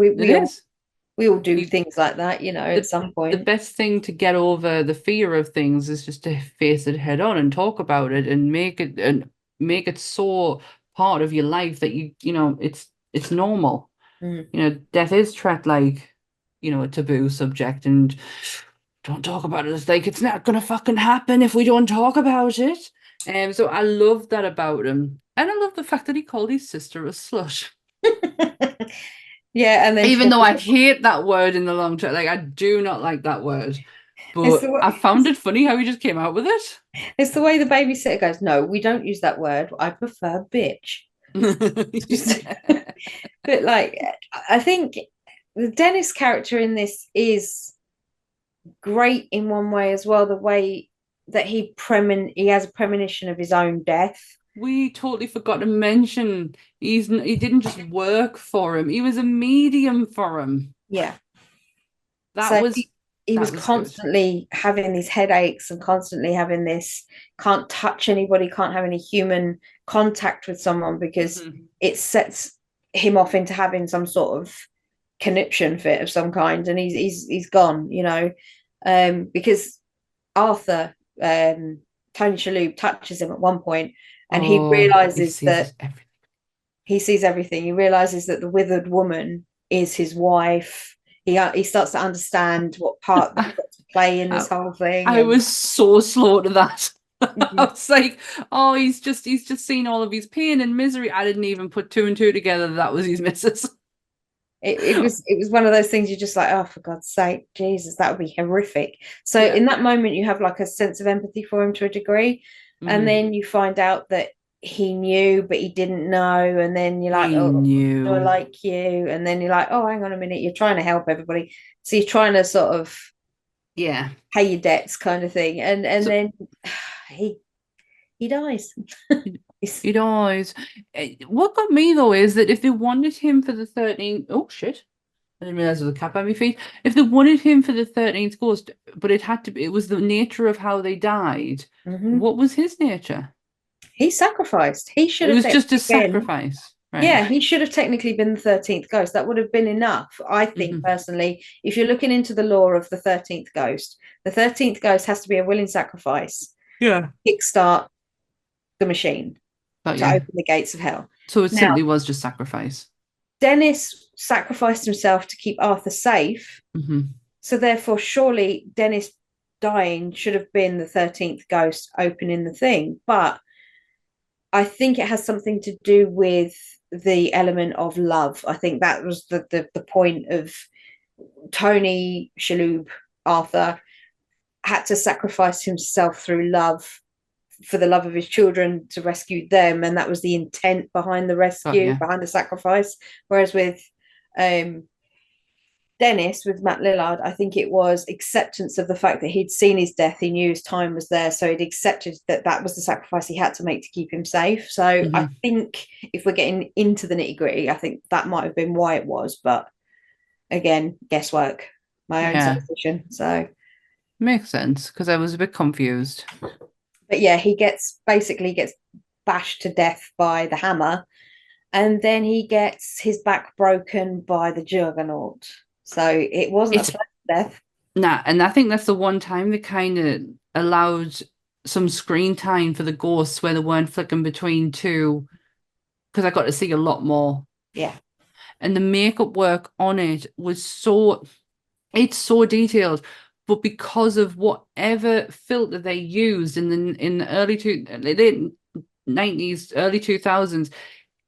we all do things like that, you know, at some point. The best thing to get over the fear of things is just to face it head on and talk about it and make it so part of your life that you know it's normal. You know, death is treated like, you know, a taboo subject, and don't talk about it. It's like it's not gonna fucking happen if we don't talk about it. So I love that about him, and I love the fact that he called his sister a slut. Yeah, and then even though I hate that word in the long term, like I do not like that word, but I found it funny how he just came out with it. It's the way the babysitter goes, no, we don't use that word. I prefer bitch. But like, I think the Dennis character in this is great in one way as well. The way that he has a premonition of his own death. We totally forgot to mention he didn't just work for him; he was a medium for him. Yeah, he was constantly having these headaches and constantly having this can't touch anybody, can't have any human contact with someone because it sets him off into having some sort of conniption fit of some kind, and he's gone, you know, because Arthur, Tony Shalhoub touches him at one point, and he realizes that he sees everything. He realizes that the withered woman is his wife. He starts to understand what part he's got to play in this whole thing. I was so slow to that. I was like, oh, he's just seen all of his pain and misery. I didn't even put two and two together that was his missus. It was one of those things you're just like, oh, for God's sake, Jesus, that would be horrific. So in that moment, you have like a sense of empathy for him to a degree, and then you find out that he knew, but he didn't know, and then you're like, oh, I like you, and then you're like, oh, hang on a minute, you're trying to help everybody, so you're trying to sort of pay your debts kind of thing, and then he dies. He dies. What got me though is that if they wanted him for the 13th, oh shit, I didn't realize there was a cat by my feet. If they wanted him for the 13th ghost, but it was the nature of how they died. What was his nature? He sacrificed. He should have. It was just a sacrifice. Right. Yeah, he should have technically been the 13th ghost. That would have been enough, I think, personally. If you're looking into the lore of the 13th ghost has to be a willing sacrifice. Yeah. Kickstart the machine to open the gates of hell. So it simply was just sacrifice. Dennis sacrificed himself to keep Arthur safe. So therefore, surely Dennis dying should have been the 13th ghost opening the thing. But I think it has something to do with the element of love. I think that was the point of Tony Shalhoub. Arthur had to sacrifice himself through love for the love of his children to rescue them, and that was the intent behind the rescue, behind the sacrifice. Whereas with Dennis, with Matt Lillard, I think it was acceptance of the fact that he'd seen his death, he knew his time was there, so he'd accepted that was the sacrifice he had to make to keep him safe. So I think if we're getting into the nitty-gritty, I think that might have been why it was, but again, guesswork, my own supposition. So makes sense, because I was a bit confused. But yeah, he basically gets bashed to death by the hammer, and then he gets his back broken by the juggernaut. So it wasn't a pleasant death. Nah, and I think that's the one time they kind of allowed some screen time for the ghosts where they weren't flicking between two, because I got to see a lot more. Yeah. And the makeup work on it was it's so detailed, but because of whatever filter they used in the late 90s, early 2000s,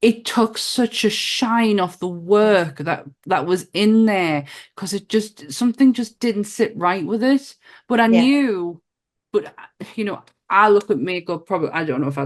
it took such a shine off the work that was in there, because something just didn't sit right with it. But I knew, but I look at makeup probably, I don't know if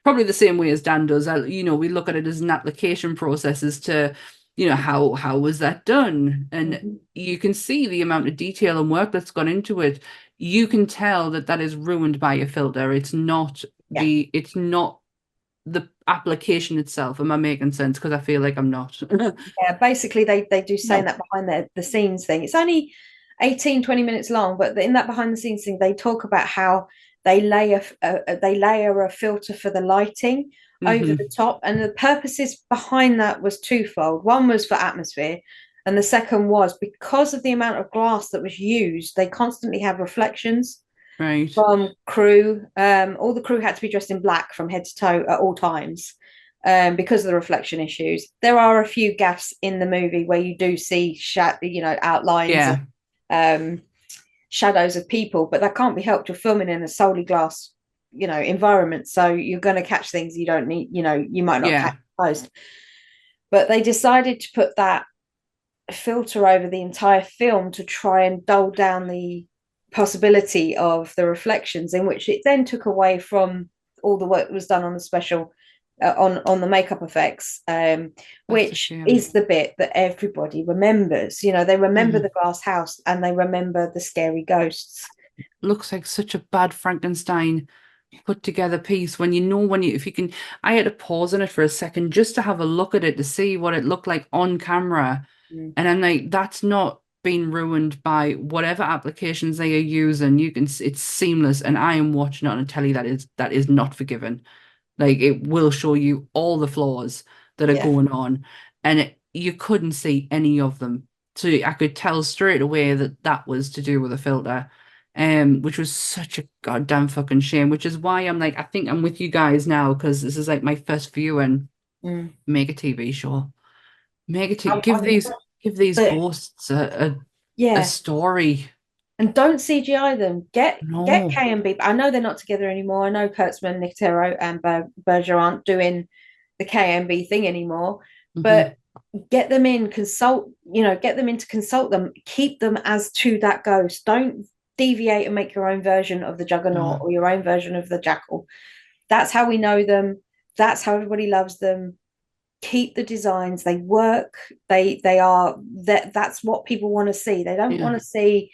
probably the same way as Dan does. We look at it as an application process as to, how was that done? And you can see the amount of detail and work that's gone into it. You can tell that is ruined by a filter. It's not the application itself. Am I making sense? Because I feel like I'm not. Yeah, basically they do say that behind the scenes thing. It's only 18-20 minutes long, but in that behind the scenes thing, they talk about how they layer a filter for the lighting over the top, and the purposes behind that was twofold. One was for atmosphere, and the second was because of the amount of glass that was used, they constantly have reflections from crew. All the crew had to be dressed in black from head to toe at all times, because of the reflection issues. There are a few gaffes in the movie where you do see outlines and shadows of people, but that can't be helped. You're filming in a solely glass environment, so you're going to catch things you don't need, you might not catch post. But they decided to put that filter over the entire film to try and dull down the possibility of the reflections, in which it then took away from all the work that was done on the special on the makeup effects, which is the bit that everybody remembers. They remember the glass house and they remember the scary ghosts. Looks like such a bad Frankenstein put together piece if you can. I had to pause on it for a second just to have a look at it to see what it looked like on camera, and I'm like, that's not been ruined by whatever applications they are using. It's seamless, and I am watching it on a telly that is not forgiven. Like, it will show you all the flaws that are going on, and you couldn't see any of them. So I could tell straight away that was to do with a filter, which was such a goddamn fucking shame. Which is why I'm like, I think I'm with you guys now, because this is like my first viewing. Make a TV show. Give these ghosts a story. And don't CGI them. Get K&B. I know they're not together anymore. I know Kurtzman, Nicotero, and Berger aren't doing the K&B thing anymore. But get them in, get them in to consult them. Keep them as to that ghost. Don't deviate and make your own version of the Juggernaut or your own version of the Jackal. That's how we know them. That's how everybody loves them. Keep the designs. They work. That's what people want to see. They don't want to see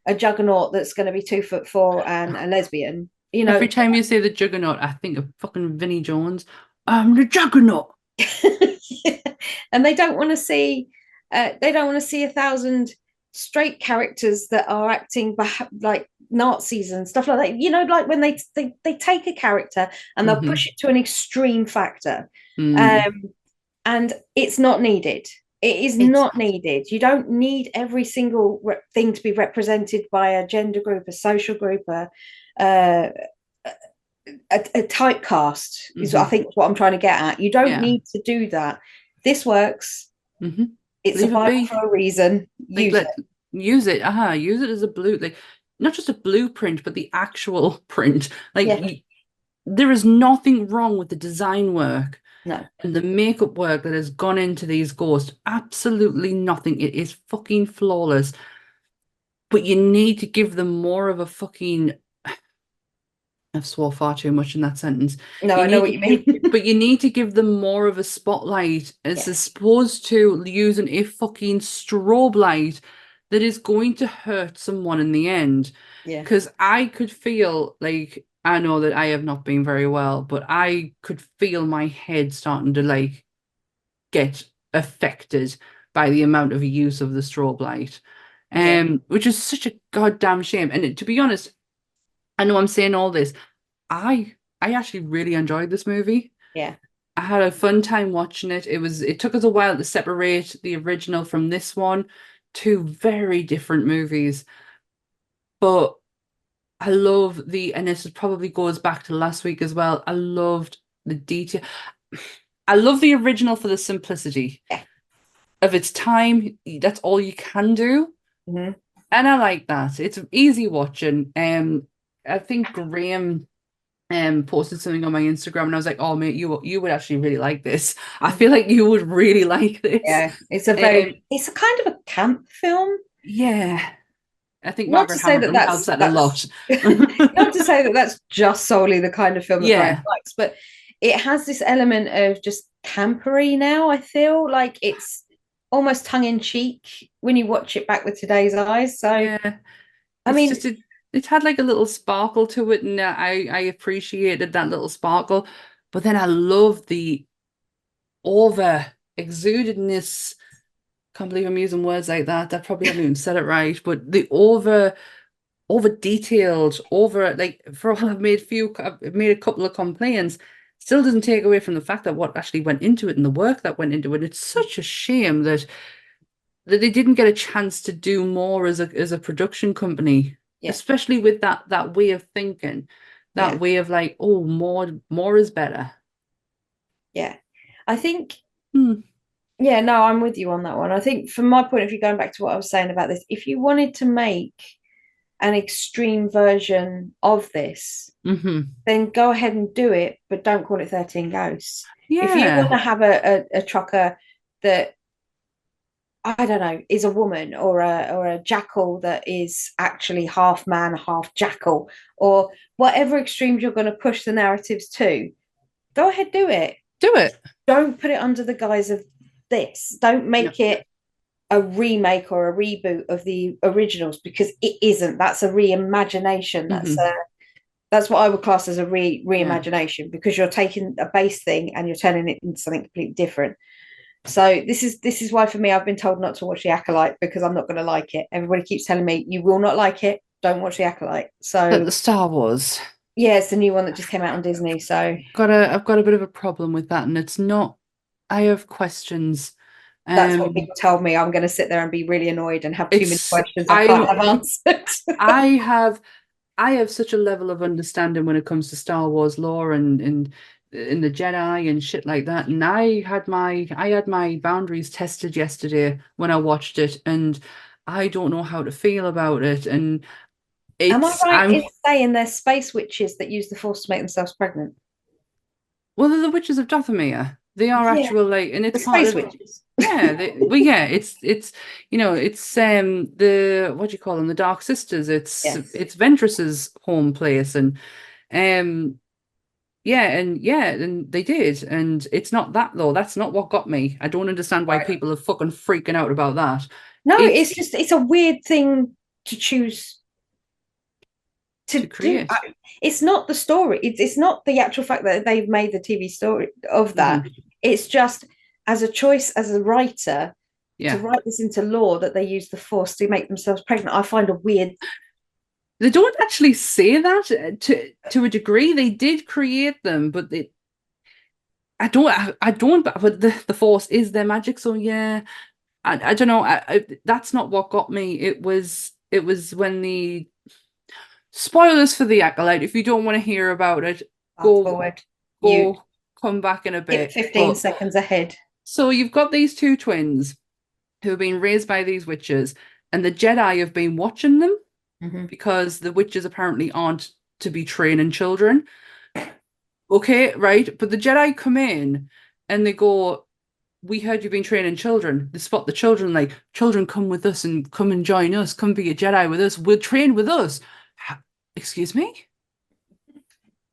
a Juggernaut that's going to be 2'4" and a lesbian. Every time you say the Juggernaut, I think of fucking Vinnie Jones. I'm the Juggernaut. And they don't want to see 1,000 straight characters that are acting like Nazis and stuff like that. Like when they take a character and they'll push it to an extreme factor, and it's not needed. It's not needed. You don't need every single thing to be represented by a gender group, a social group, a typecast is I think what I'm trying to get at. You don't need to do that. This works. It's a Bible for a reason. Use it. Use it as a not just a blueprint, but the actual print. There is nothing wrong with the design work. No. And the makeup work that has gone into these ghosts, absolutely nothing. It is fucking flawless. But you need to give them more of a fucking... I've swore far too much in that sentence. No, I know what you mean. But you need to give them more of a spotlight as opposed to using a fucking strobe light that is going to hurt someone in the end. Yeah. Because I could feel like... I know that I have not been very well, but I could feel my head starting to get affected by the amount of use of the strobe light, which is such a goddamn shame. And to be honest, I know I'm saying all this, I actually really enjoyed this movie. Yeah, I had a fun time watching it. It took us a while to separate the original from this one, two very different movies, but I love and this probably goes back to last week as well. I loved the detail. I love the original for the simplicity of its time. That's all you can do. And I like that. It's easy watching. I think Graham posted something on my Instagram, and I was like, "Oh, mate, you would actually really like this. I feel like you would really like this." Yeah, it's a kind of a camp film. Yeah, I think Not to Margaret say that Hamilton helps that a lot. not to say that that's just solely the kind of film that Graham Yeah, likes, but it has this element of just campery now. I feel like it's almost tongue in cheek when you watch it back with today's eyes. So, yeah. I It's mean, just it had like a little sparkle to it, and I appreciated that little sparkle. But then I love the over exudedness. Can't believe I'm using words like that. I probably haven't even said it right, but the over detailed, over like for all I've made a couple of complaints, still doesn't take away from the fact that what actually went into it and the work that went into it. It's such a shame that they didn't get a chance to do more as a production company, yeah, especially with that way of thinking, yeah, that way of like, oh, more is better. yeah. I think, Hmm. yeah, no, I'm with you on that one. I think from my point of view, going back to what I was saying about this, if you wanted to make an extreme version of this, Mm-hmm. then go ahead and do it, but don't call it 13 Ghosts. If you want Yeah. to have a trucker that, I don't know, is a woman, or a jackal that is actually half man, half jackal, or whatever extremes you're going to push the narratives to, go ahead, do it. Do it. Don't put it under the guise of this. Don't No. make it a remake or a reboot of the originals, because it isn't. That's a reimagination. Mm-hmm. That's what I would class as a Yeah. reimagination, because you're taking a base thing and you're turning it into something completely different. So this is why, for me, I've been told not to watch The Acolyte, because I'm not going to like it. Everybody keeps telling me you will not like it. Don't watch The Acolyte. The So Star Wars. yeah, it's the new one that just came out on Disney. So I've got a bit of a problem with that, and it's not. I have questions. that's what Um, people told me. I'm going to sit there and be really annoyed and have too many it's questions I can't have answered. I have I have such a level of understanding when it comes to Star Wars lore and the Jedi and shit like that. And I had my boundaries tested yesterday when I watched it, and I don't know how to feel about it. And Am I it's right I'm in saying they're space witches that use the Force to make themselves pregnant? well, they're the Witches of Dathomir. They are Yeah, actual like, and the it's part space of witches. yeah. Yeah, it's it's the what do you call them, the Dark Sisters. Yes. It's Ventress's home place, and um and they did. And it's not that though. That's not what got me. I don't understand why Right. people are fucking freaking out about that. No, It's it's a weird thing to choose to to do. create. It's not the story. It's not the actual fact that they've made the TV story of that. Mhm. It's just, as a choice as a writer, to Yeah. write this into law that they use the Force to make themselves pregnant. I find a weird. They don't actually say that to a degree. They did create them, but I don't, but the Force is their magic. So yeah, I don't know. That's not what got me. It was when the spoilers for the Acolyte. If you don't want to hear about it, Fast go forward. You go come back in a skip bit. 15 But seconds ahead. so you've got these two twins who have been raised by these witches, and the Jedi have been watching them Mhm. because the witches apparently aren't to be training children. Okay, right. But the Jedi come in and they go, we heard you've been training children. They spot the children, like, children, come with us and come and join us. Come be a Jedi with us. We'll train with us. Excuse me?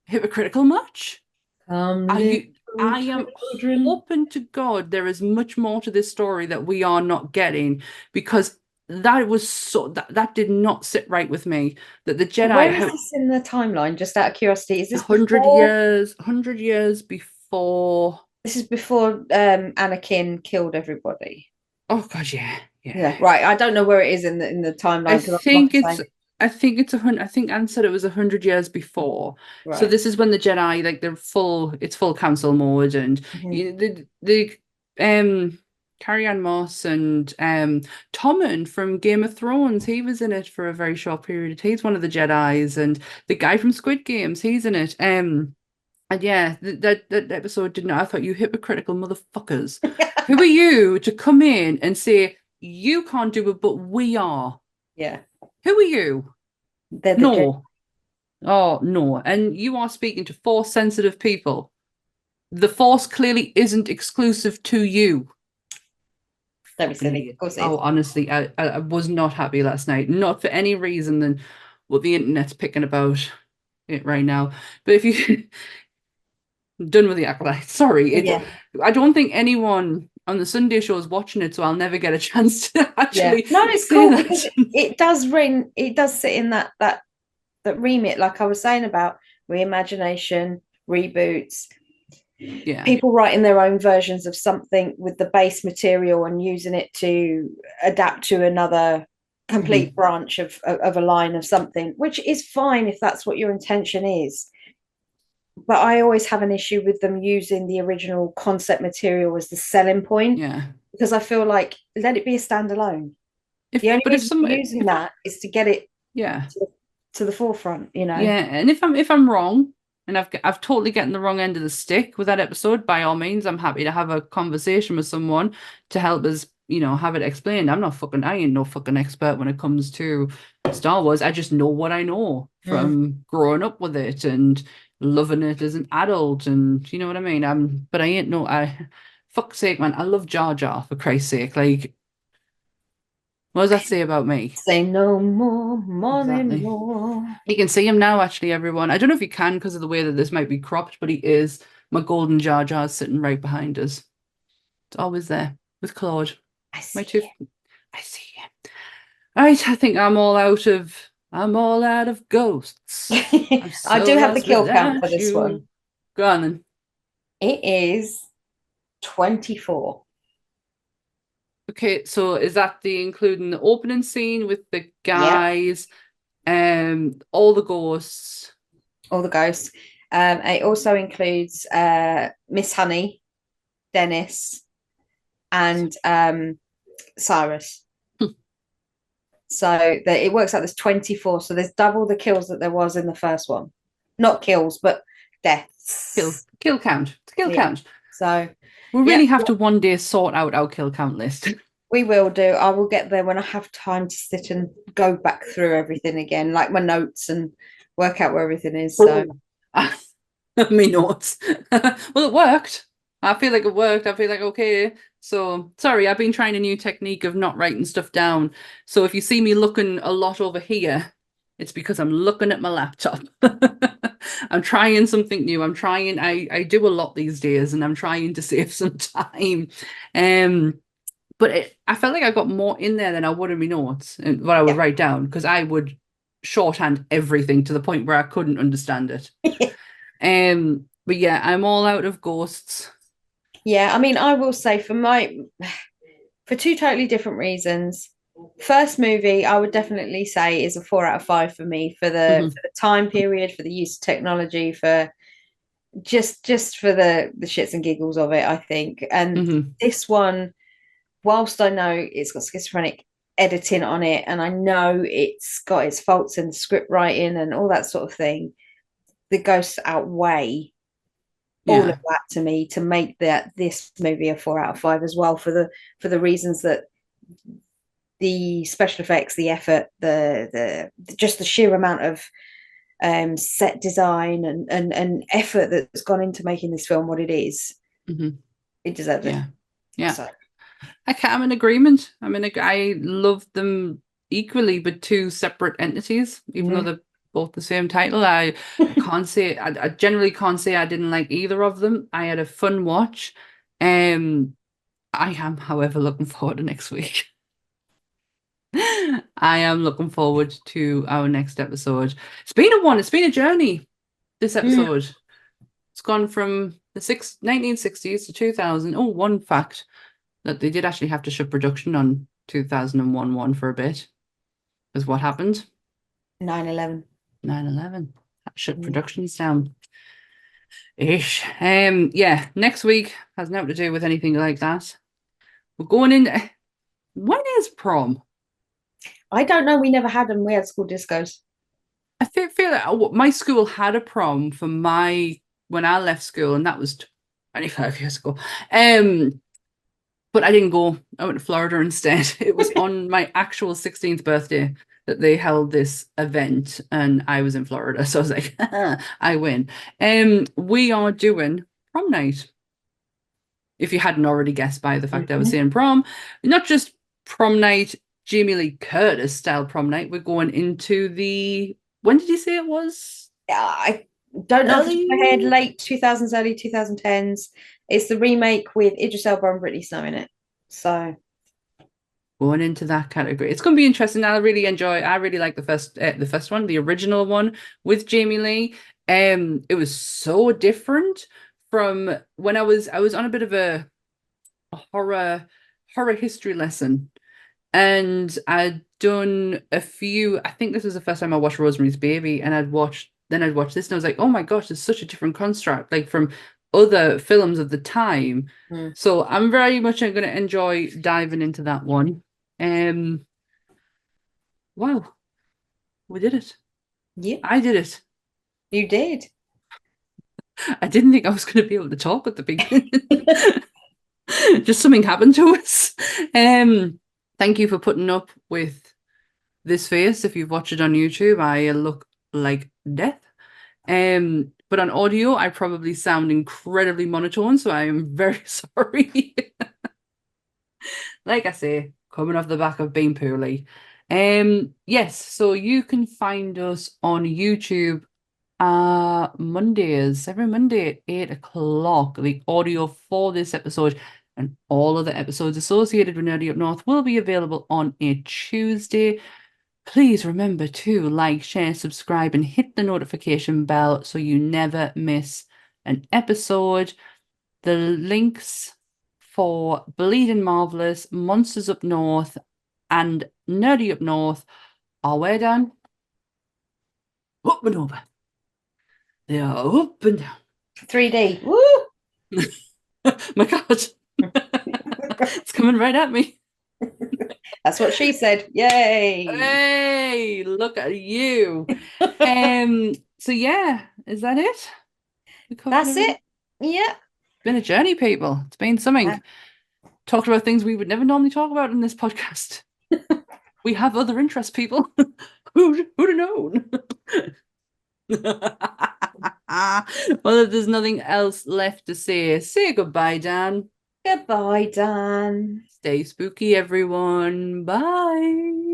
Hypocritical much? Are you? I am Children. hoping to God there is much more to this story that we are not getting, because that did not sit right with me. That the Jedi Where is have this in the timeline? Just out of curiosity, is a this before? 100 years before. This is before Anakin killed everybody. Oh God, yeah, Yeah, yeah. right. I don't know where it is in the I timeline, because like think I it's say, I think it's 100. I think Anne said it was 100 years before. So right. this is when the Jedi, like, it's full council mode, and Mhm. the Carrie Ann Moss and Tommen from Game of Thrones, he was in it for a very short period. He's one of the Jedis, and the guy from Squid Games, he's in it. And yeah, that episode didn't. I thought, you hypocritical motherfuckers, who are you to come in and say you can't do it, but we are? Yeah. Who are you? They're the No. Oh, no. And you are speaking to Force sensitive people. The Force clearly isn't exclusive to you. Don't be silly. Of course it is. Oh, honestly, I was not happy last night. Not for any reason than what the internet's picking about it right now. But if you done with the acolyte, sorry. Yeah. I don't think anyone on the Sunday show is watching it, so I'll never get a chance to actually. No, it's say cool that. because it does ring. It does sit in that remit, like I was saying about reimagination, reboots, Yeah. people writing their own versions of something with the base material and using it to adapt to another complete branch of a line of something, which is fine if that's what your intention is. But I always have an issue with them using the original concept material as the selling point. Yeah. Because I feel like let it be a standalone. The only reason for using that is to get it to the forefront, you know. Yeah, and if I'm wrong, and I've totally gotten the wrong end of the stick with that episode, by all means, I'm happy to have a conversation with someone to help us, have it explained. I ain't no fucking expert when it comes to Star Wars. I just know what I know from growing up with it and loving it as an adult, and you know what I mean. But I ain't no. Fuck's sake, man, I love Jar Jar, for Christ's sake. Like, what does that say about me? Say no more, Exactly. more. You can see him now, actually, everyone. I don't know if you can because of the way that this might be cropped, but he is. My golden Jar Jar sitting right behind us. It's always there with Claude. I see you. I see you. Right, I think I'm all out of ghosts. I do have the kill count for this one. Go on then. It is 24. Okay, so is that including the opening scene with the guys, all the ghosts? All the ghosts. It also includes Miss Honey, Dennis, and Cyrus. So it works out there's 24. So there's double the kills that there was in the first one. Not kills, but deaths. Kill count. It's kill count. So we really have to one day sort out our kill count list. We will do. I will get there when I have time to sit and go back through everything again, like my notes, and work out where everything is. So my notes. Well, it worked. I feel like it worked. I feel like okay. So sorry, I've been trying a new technique of not writing stuff down. So if you see me looking a lot over here, it's because I'm looking at my laptop. I'm trying something new. I do a lot these days, and I'm trying to save some time. But I felt like I got more in there than I would in my notes and what I would write down, because I would shorthand everything to the point where I couldn't understand it. But yeah, I'm all out of ghosts. Yeah, I mean, I will say for two totally different reasons. First movie, I would definitely say is a 4 out of 5 for me for the time period, for the use of technology, for just for the shits and giggles of it, I think. And this one, whilst I know it's got schizophrenic editing on it, and I know it's got its faults in the script writing and all that sort of thing, the ghosts outweigh all of that to me to make this movie a 4 out of 5 as well, for the reasons that the special effects, the effort, the just the sheer amount of set design and effort that's gone into making this film what it is. It deserves it. So. I'm in agreement. I love them equally, but two separate entities, even though they're both the same title. I can't say. I generally can't say I didn't like either of them. I had a fun watch. I am, however, looking forward to next week. I am looking forward to our next episode. It's been a journey, this episode. It's gone from the 1960s to 2000. Oh, one fact, that they did actually have to shut production on 2001 for a bit. Is what happened? 9/11. That shut productions down. Ish. Next week has nothing to do with anything like that. We're going in. When is prom? I don't know. We never had them. We had school discos. I feel like my school had a prom for when I left school, and that was 25 years ago. But I didn't go. I went to Florida instead. It was on my actual 16th birthday that they held this event, and I was in Florida. So I was like, I win. We are doing prom night. If you hadn't already guessed by the fact I was saying prom, not just prom night, Jamie Lee Curtis style prom night. We're going into the, when did you say it was? I don't know off the top of my head, late 2000s, early 2010s. It's the remake with Idris Elba and Britney Snow in it. So going into that category, it's going to be interesting. I really like the first one, the original one with Jamie Lee. It was so different from when I was on a bit of a horror history lesson, and I'd done a few. I think this was the first time I watched Rosemary's Baby, and I'd watched this, and I was like, oh my gosh, it's such a different construct, like from other films of the time. So I'm very much going to enjoy diving into that one. Wow, we did it. yeah, I did it. you did. I didn't think I was going to be able to talk at the beginning. Just something happened to us. Thank you for putting up with this face. If you've watched it on YouTube, I look like death. But on audio, I probably sound incredibly monotone, so I am very sorry. Like I say, coming off the back of being poorly. Yes, so you can find us on YouTube Mondays, every Monday at 8 o'clock. The audio for this episode and all of the episodes associated with Nerdy Up North will be available on a Tuesday. Please remember to like, share, subscribe, and hit the notification bell so you never miss an episode. The links for Bleeding Marvelous, Monsters Up North, and Nerdy Up North are where, Dan? Up and over. They are up and down. 3D. Woo! My God. It's coming right at me. That's what she said. Yay! Hey, look at you. So yeah, is that it? That's it. Yeah. It's been a journey, people. It's been something. Talked about things we would never normally talk about in this podcast. We have other interests, people. Who'd have known? Well, if there's nothing else left to say goodbye, Dan. Goodbye, Dan. Stay spooky, everyone. Bye.